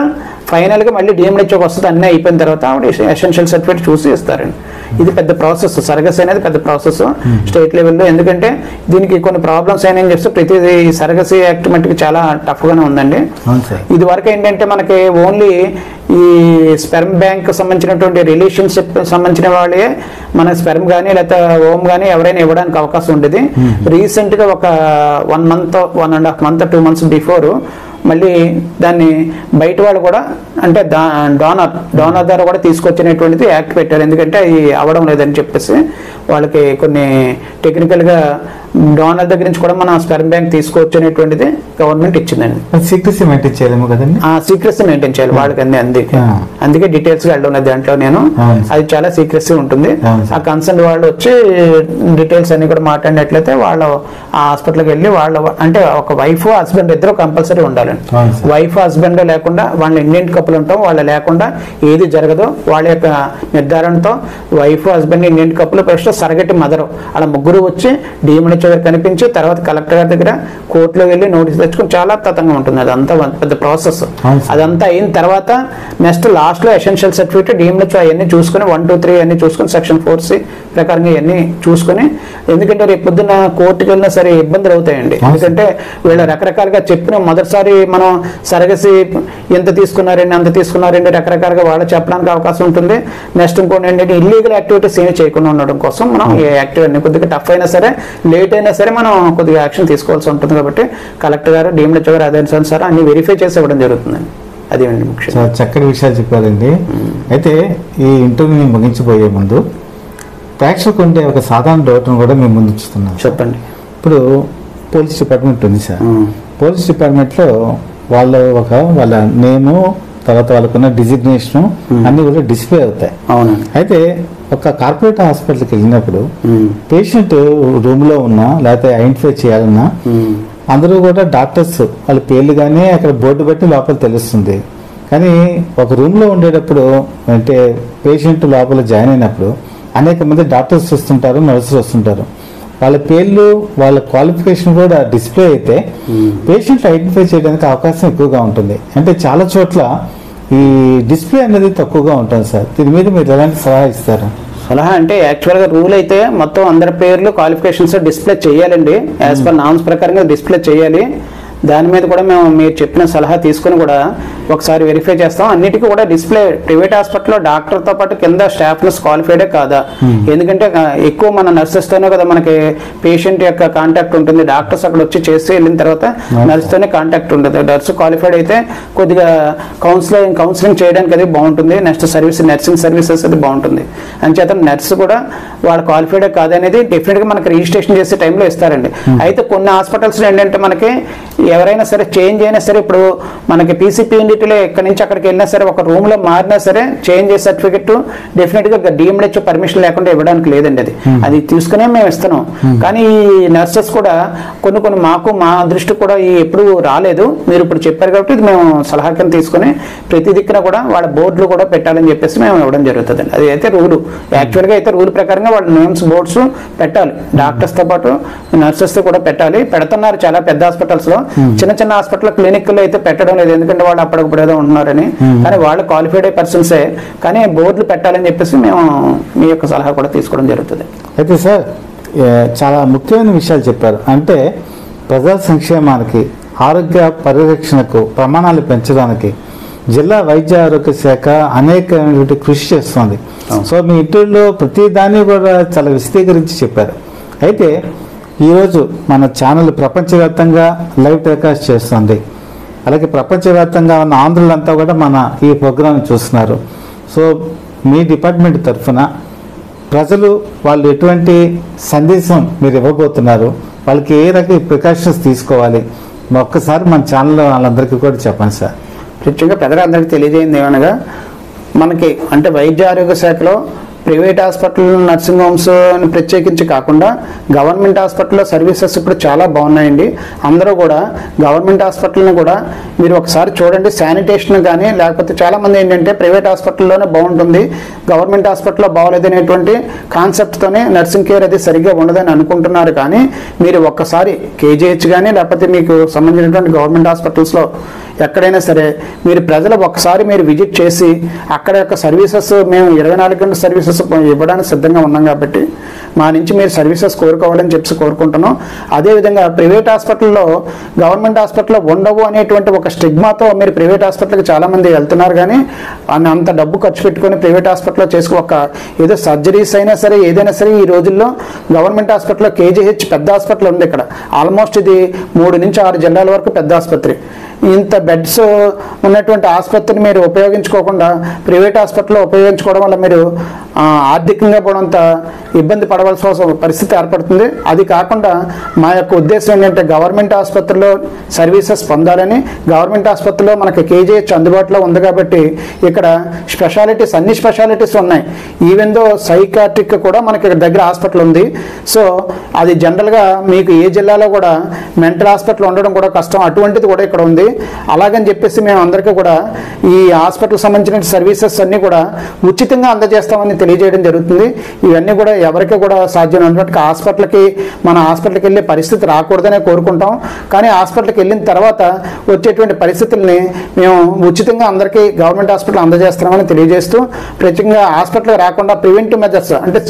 ఫైనల్గా మళ్ళీ డిఎంహెచ్ఓకి వస్తుంది. అన్నీ అయిపోయిన తర్వాత ఆవిడ ఎసెన్షియల్ సర్టిఫికేట్ చూసి ఇస్తారండి. ఇది పెద్ద ప్రాసెస్, సరగసి అనేది పెద్ద ప్రాసెస్ స్టేట్ లెవెల్లో. ఎందుకంటే దీనికి కొన్ని ప్రాబ్లమ్స్ అయినాయని చెప్తే ప్రతి సరగసి యాక్ట్ మట్టుకు చాలా టఫ్గానే ఉందండి. ఇది వరకు ఏంటంటే మనకి ఓన్లీ ఈ స్పెర్మ్ బ్యాంక్ సంబంధించినటువంటి రిలేషన్షిప్ సంబంధించిన వాళ్ళే మన స్పెర్మ్ కానీ లేకపోతే ఓమ్ కానీ ఎవరైనా ఇవ్వడానికి అవకాశం ఉండేది. రీసెంట్గా ఒక 1 మంత్ 1.5 మంత్ 2 మంత్స్ బిఫోర్ మళ్ళీ దాన్ని బయట వాళ్ళు కూడా అంటే డోనర్ ద్వారా కూడా తీసుకొచ్చినటువంటిది యాక్ట్ పెట్టారు. ఎందుకంటే అది అవ్వడం లేదని చెప్పేసి వాళ్ళకి కొన్ని టెక్నికల్గా డోనర్ దగ్గర నుంచి కూడా మన స్పెర్మ్ బ్యాంక్ తీసుకొచ్చినటువంటిది గవర్నమెంట్ ఇచ్చిందండి. సీక్రెసీ మెయింటైన్ చేయాలేమో కదండి. సీక్రెసీ మెయింటైన్ చేయాలి వాళ్ళకి అందుకే డీటెయిల్స్ గా వెళ్ళడం దాంట్లో నేను అది చాలా సీక్రెసీ ఉంటుంది. ఆ కన్సర్న్ వాళ్ళు వచ్చి డీటెయిల్స్ అన్ని కూడా మాట్లాడినట్లయితే వాళ్ళు ఆ హాస్పిటల్కి వెళ్ళి వాళ్ళ అంటే ఒక వైఫ్ హస్బెండ్ ఇద్దరు కంపల్సరీ ఉండాలండి. వైఫ్ హస్బెండ్ లేకుండా వాళ్ళ ఇండియన్ కపుల్ ఉంటాం, వాళ్ళ లేకుండా ఏది జరగదు. వాళ్ళ యొక్క నిర్ధారణతో wife husband Indian couple first surrogate mother అలా ముగ్గురు వచ్చి డిఎంహెచ్ఓ దగ్గర కనిపించి తర్వాత కలెక్టర్ గారి దగ్గర కోర్టులో వెళ్ళి నోటీస్ తెచ్చుకుని చాలా తతంగా ఉంటుంది. అదంతా పెద్ద ప్రాసెస్. అదంతా అయిన తర్వాత నెక్స్ట్ లాస్ట్ లో ఎసెన్షియల్ సర్టిఫికేట్ డిఎంహెచ్ఓ అవన్నీ చూసుకుని 1, 2, 3 అన్ని చూసుకుని సెక్షన్ 4C ప్రకారంగా ఇవన్నీ చూసుకుని, ఎందుకంటే రేపు పొద్దున్న కోర్టుకి వెళ్ళినా సరే ఇబ్బందులు అవుతాయండి. ఎందుకంటే వీళ్ళు రకరకాలుగా చెప్పిన మొదటిసారి మనం సరగసి ఎంత తీసుకున్నారండి అంత తీసుకున్నారండి రకరకాలుగా వాళ్ళు చెప్పడానికి అవకాశం ఉంటుంది. నెక్స్ట్ ఇంకోటి ఏంటంటే ఇల్లీగల్ యాక్టివిటీస్ ఏమి చేయకుండా ఉండడం కోసం మనం ఈ యాక్టివ్ అన్ని కొద్దిగా టఫ్ అయినా సరే లేట్ అయినా సరే మనం కొద్దిగా యాక్షన్ తీసుకోవాల్సి ఉంటుంది. కాబట్టి కలెక్టర్ గారు డిఎంహెచ్ఓ గారు అదేనుసారి అన్ని వెరిఫై చేసి ఇవ్వడం జరుగుతుందండి. అదేండి ముఖ్యంగా చక్కటి విషయాలు చెప్పారండి. అయితే ఈ ఇంటర్వ్యూని ముగించిపోయే ముందు ప్రేక్షకు ఉండే ఒక సాధారణ డౌట్ను కూడా మేము ముందు ఉంచుతున్నాం. చెప్పండి. ఇప్పుడు పోలీస్ డిపార్ట్మెంట్ ఉంది సార్. పోలీస్ డిపార్ట్మెంట్లో వాళ్ళ నేము తర్వాత వాళ్ళకున్న డిజిగ్నేషన్ అన్ని కూడా డిస్ప్లే అవుతాయి. అవునండి. అయితే ఒక కార్పొరేట్ హాస్పిటల్కి వెళ్ళినప్పుడు పేషెంట్ రూమ్ లో ఉన్నా లేకపోతే ఐడెంటిఫై చేయాలన్నా అందరూ కూడా డాక్టర్స్ వాళ్ళ పేర్లు కానీ అక్కడ బోర్డు బట్టి లోపల తెలుస్తుంది. కానీ ఒక రూమ్ లో ఉండేటప్పుడు అంటే పేషెంట్ లోపల జాయిన్ అయినప్పుడు అనేక మంది డాక్టర్స్ వస్తుంటారు, నర్సులు వస్తుంటారు. వాళ్ళ పేర్లు వాళ్ళ క్వాలిఫికేషన్ కూడా డిస్ప్లే అయితే పేషెంట్ ఐడెంటిఫై చేయడానికి అవకాశం ఎక్కువగా ఉంటుంది. అంటే చాలా చోట్ల ఈ డిస్ప్లే అనేది తక్కువగా ఉంటుంది సార్. దీని మీద మీరు ఎలాంటి సలహా ఇస్తారు? సలహా అంటే యాక్చువల్గా రూల్ అయితే మొత్తం అందరి పేర్లు క్వాలిఫికేషన్స్ డిస్ప్లే చేయాలండి. యాజ్ పర్ నామ్స్ ప్రకారంగా డిస్ప్లే చేయాలి. దాని మీద కూడా మేము మీరు చెప్పిన సలహా తీసుకుని కూడా ఒకసారి వెరిఫై చేస్తాం. అన్నిటికీ కూడా డిస్ప్లే ప్రైవేట్ హాస్పిటల్లో డాక్టర్తో పాటు కింద స్టాఫ్ నర్స్ క్వాలిఫైడే కాదా, ఎందుకంటే ఎక్కువ మన నర్సెస్తోనే కదా మనకి పేషెంట్ యొక్క కాంటాక్ట్ ఉంటుంది. డాక్టర్స్ అక్కడ వచ్చి చేసి వెళ్ళిన తర్వాత నర్స్తోనే కాంటాక్ట్ ఉంటుంది. నర్స్ క్వాలిఫైడ్ అయితే కొద్దిగా కౌన్సిలింగ్ చేయడానికి అది బాగుంటుంది. నెక్స్ట్ నర్సింగ్ సర్వీసెస్ అది బాగుంటుంది. అంచేత నర్స్ కూడా వాళ్ళ క్వాలిఫైడే కాదనేది డెఫినెట్గా మనకి రిజిస్ట్రేషన్ చేసే టైంలో ఇస్తారండి. అయితే కొన్ని హాస్పిటల్స్ ఏంటంటే మనకి ఎవరైనా సరే చేంజ్ అయినా సరే ఇప్పుడు మనకి పీసీపీఎన్డీటీలో ఎక్కడి నుంచి అక్కడికి వెళ్ళినా సరే ఒక రూమ్ లో మారినా సరే చేంజ్ చేసే సర్టిఫికెట్ డెఫినెట్ గా డిఎంహెచ్ఓ పర్మిషన్ లేకుండా ఇవ్వడానికి లేదండి. అది తీసుకునే మేము ఇస్తున్నాం. కానీ ఈ నర్సెస్ కూడా కొన్ని మా దృష్టి కూడా ఎప్పుడు రాలేదు. మీరు ఇప్పుడు చెప్పారు కాబట్టి ఇది మేము సలహా కింద తీసుకుని ప్రతి దిక్కున కూడా వాళ్ళ బోర్డులు కూడా పెట్టాలని చెప్పేసి మేము ఇవ్వడం జరుగుతుంది. అది అయితే రూల్ యాక్చువల్ గా అయితే రూల్ ప్రకారంగా వాళ్ళ నేమ్స్ బోర్డ్స్ పెట్టాలి. డాక్టర్స్ తో పాటు నర్సెస్ తో కూడా పెట్టాలి. పెడుతున్నారు చాలా పెద్ద హాస్పిటల్స్ లో. చిన్న హాస్పిటల్ క్లినిక్ లో అయితే పెట్టడం లేదు, ఎందుకంటే వాళ్ళు అప్పటికప్పుడు ఏదో ఉంటున్నారని. కానీ వాళ్ళు క్వాలిఫైడ్ పర్సన్సే. కానీ బోర్డులు పెట్టాలని చెప్పేసి మేము మీ యొక్క సలహా కూడా తీసుకోవడం జరుగుతుంది. అయితే సార్ చాలా ముఖ్యమైన విషయాలు చెప్పారు. అంటే ప్రజా సంక్షేమానికి ఆరోగ్య పరిరక్షణకు ప్రమాణాలు పెంచడానికి జిల్లా వైద్య ఆరోగ్య శాఖ అనేక కృషి చేస్తుంది. సో మీ ఇంటర్వ్యూలో ప్రతి దాన్ని కూడా చాలా విశదీకరించి చెప్పారు. అయితే ఈరోజు మన ఛానల్ ప్రపంచవ్యాప్తంగా లైవ్ టెలికాస్ట్ చేస్తుంది. అలాగే ప్రపంచవ్యాప్తంగా ఉన్న ఆంధ్రులంతా కూడా మన ఈ ప్రోగ్రాం చూస్తున్నారు. సో మీ డిపార్ట్మెంట్ తరఫున ప్రజలు వాళ్ళు ఎటువంటి సందేశం మీరు ఇవ్వబోతున్నారు, వాళ్ళకి ఏ రకమైన ప్రికాషన్స్ తీసుకోవాలి ఒక్కసారి మన ఛానల్లో వాళ్ళందరికీ కూడా చెప్పండి సార్. ముఖ్యంగా ప్రజలందరికీ తెలియజేయండి ఏమనగా మనకి అంటే వైద్య ఆరోగ్య శాఖలో ప్రైవేట్ హాస్పిటల్, నర్సింగ్ హోమ్స్ అని ప్రత్యేకించి కాకుండా గవర్నమెంట్ హాస్పిటల్లో సర్వీసెస్ ఇప్పుడు చాలా బాగున్నాయండి. అందరూ కూడా గవర్నమెంట్ హాస్పిటల్ని కూడా మీరు ఒకసారి చూడండి. శానిటేషన్ కానీ లేకపోతే చాలామంది ఏంటంటే ప్రైవేట్ హాస్పిటల్లోనే బాగుంటుంది, గవర్నమెంట్ హాస్పిటల్లో బాగోలేదనేటువంటి కాన్సెప్ట్తోనే నర్సింగ్ కేర్ అది సరిగ్గా ఉండదని అనుకుంటున్నారు. కానీ మీరు ఒక్కసారి కేజీహెచ్ కానీ లేకపోతే మీకు సంబంధించినటువంటి గవర్నమెంట్ హాస్పిటల్స్లో ఎక్కడైనా సరే మీరు ప్రజలు ఒకసారి మీరు విజిట్ చేసి అక్కడ యొక్క సర్వీసెస్, మేము 24 గంటల సర్వీసెస్ ఇవ్వడానికి సిద్ధంగా ఉన్నాం కాబట్టి మా నుంచి మీరు సర్వీసెస్ కోరుకోవాలని చెప్పి కోరుకుంటున్నాం. అదేవిధంగా ప్రైవేట్ హాస్పిటల్లో గవర్నమెంట్ హాస్పిటల్లో ఉండవు అనేటువంటి ఒక స్టిగ్మాతో మీరు ప్రైవేట్ హాస్పిటల్కి చాలామంది వెళ్తున్నారు. కానీ అంత డబ్బు ఖర్చు పెట్టుకొని ప్రైవేట్ హాస్పిటల్లో చేసుకో ఏదో సర్జరీస్ అయినా సరే ఏదైనా సరే ఈ రోజుల్లో గవర్నమెంట్ హాస్పిటల్లో కేజీహెచ్ పెద్ద హాస్పిటల్ ఉంది. ఇక్కడ ఆల్మోస్ట్ ఇది 3 నుంచి 6 జిల్లాల వరకు పెద్ద ఆసుపత్రి. ఇంత బెడ్స్ ఉన్నటువంటి ఆసుపత్రిని మీరు ఉపయోగించుకోకుండా ప్రైవేట్ హాస్పిటల్లో ఉపయోగించుకోవడం వల్ల మీరు ఆర్థికంగా కూడా అంత ఇబ్బంది పడవలసిన పరిస్థితి ఏర్పడుతుంది. అది కాకుండా మా యొక్క ఉద్దేశం ఏంటంటే గవర్నమెంట్ ఆసుపత్రిలో సర్వీసెస్ పొందాలని. గవర్నమెంట్ ఆసుపత్రిలో మనకి కేజీహెచ్ అందుబాటులో ఉంది కాబట్టి ఇక్కడ స్పెషాలిటీస్, అన్ని స్పెషాలిటీస్ ఉన్నాయి. ఈవెన్ దో సైకాట్రిక్ కూడా మనకి దగ్గర హాస్పిటల్ ఉంది. సో అది జనరల్గా మీకు ఏ జిల్లాలో కూడా మెంటల్ హాస్పిటల్ ఉండడం కూడా కష్టం, అటువంటిది కూడా ఇక్కడ ఉంది. అలాగని చెప్పేసి మేము అందరికీ కూడా ఈ హాస్పిటల్ సంబంధించిన సర్వీసెస్ అన్నీ కూడా ఉచితంగా అందజేస్తామని తెలియజేయడం జరుగుతుంది. ఇవన్నీ కూడా ఎవరికి కూడా సాధ్యమైనటువంటి మన హాస్పిటల్కి వెళ్ళే పరిస్థితి రాకూడదనే కోరుకుంటాం. కానీ హాస్పిటల్కి వెళ్ళిన తర్వాత వచ్చేటువంటి పరిస్థితుల్ని మేము ఉచితంగా అందరికీ గవర్నమెంట్ హాస్పిటల్ అందజేస్తున్నామని తెలియజేస్తూ, ప్రత్యేకంగా హాస్పిటల్కి రాకుండా ప్రివెంటివ్ మెజర్స్ అంటే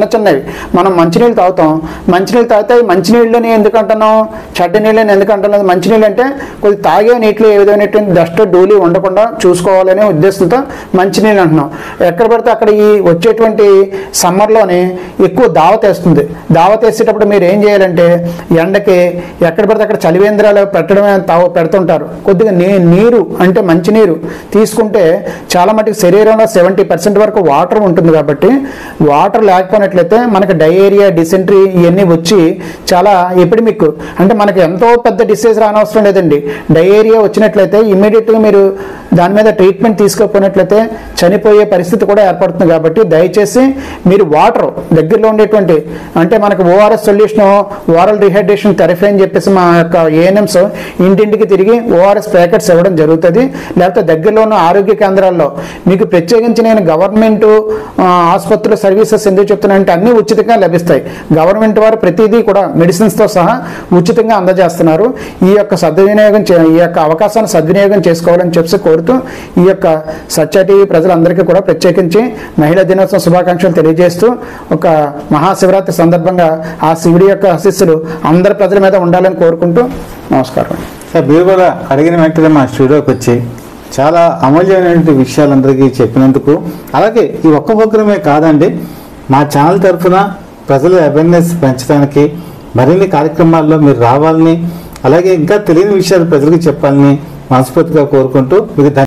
చిన్నవి మనం మంచినీళ్ళు తాగుతాం, మంచినీళ్ళు తాగితే మంచినీళ్ళని ఎందుకు అంటున్నాం, చెడ్డ నీళ్ళని ఎందుకు అంటున్నాం? మంచినీళ్ళు అంటే కొద్ది తాగే నీటిలో ఏ విధమైనటువంటి డస్ట్ ధూళి ఉండకుండా చూసుకోవాలనే ఉద్దేశంతో మంచినీళ్ళు అంటున్నాం. ఎక్కడ పడితే అక్కడ ఈ వచ్చేటువంటి సమ్మర్లోనే ఎక్కువ దావత్ వేస్తుంది. దావత్ వేసేటప్పుడు మీరు ఏం చేయాలంటే ఎండకి ఎక్కడ పడితే అక్కడ చలివేంద్రాలు పెడుతుంటారు. కొద్దిగా నీరు అంటే మంచినీరు తీసుకుంటే చాలా మటుకు శరీరంలో 70% వరకు వాటర్ ఉంటుంది. కాబట్టి వాటర్ లేకపోయినట్లయితే మనకి డయేరియా, డిసెంట్రీ ఇవన్నీ వచ్చి చాలా ఎపిడమిక్, అంటే మనకి ఎంతో పెద్ద డిసీజ్ రానవసరం లేదండి. డయేరియా వచ్చినట్లయితే ఇమ్మీడియట్గా మీరు దాని మీద ట్రీట్మెంట్ తీసుకోకపోయినట్లయితే చనిపోయే పరిస్థితి కూడా ఏర్పడుతుంది. కాబట్టి దయచేసి మీరు వాటర్ దగ్గరలో ఉండేటువంటి, అంటే మనకు ORS solution, oral rehydration therapy అని చెప్పేసి మా యొక్క ఏఎన్ఎంస్ ఇంటింటికి తిరిగి ఓఆర్ఎస్ ప్యాకెట్స్ ఇవ్వడం జరుగుతుంది. లేకపోతే దగ్గరలో ఉన్న ఆరోగ్య కేంద్రాల్లో మీకు ప్రత్యేకించి నేను గవర్నమెంట్ ఆసుపత్రుల సర్వీసెస్ ఎందుకు చెప్తున్నానంటే అన్నీ ఉచితంగా లభిస్తాయి. గవర్నమెంట్ వారు ప్రతిదీ కూడా మెడిసిన్స్తో సహా ఉచితంగా అందజేస్తున్నారు. ఈ యొక్క అవకాశాన్ని సద్వినియోగం చేసుకోవాలని చెప్పి కోరుతూ ఈ యొక్క సత్య టీవీ ప్రజలందరికీ కూడా ప్రత్యేకించి మహిళా దినోత్సవం శుభాకాంక్షలు తెలియజేస్తూ, ఒక మహాశివరాత్రి సందర్భంగా ఆ శివుడి యొక్క ఆశీస్సులు అందరి ప్రజల మీద ఉండాలని కోరుకుంటూ నమస్కారం. సార్, మీరు కూడా అడిగిన వెంటనే మా స్టూడియోకి వచ్చి చాలా అమూల్యమైనటువంటి విషయాలందరికీ చెప్పినందుకు, అలాగే ఈ ఒక్క ప్రోగ్రామే కాదండి, మా ఛానల్ తరఫున ప్రజల అవేర్నెస్ పెంచడానికి మరిన్ని కార్యక్రమాల్లో మీరు రావాలని, అలాగే ఇంకా తెలియని విషయాలు ప్రజలకు చెప్పాలని మనస్ఫూర్తిగా కోరుకుంటూ మీకు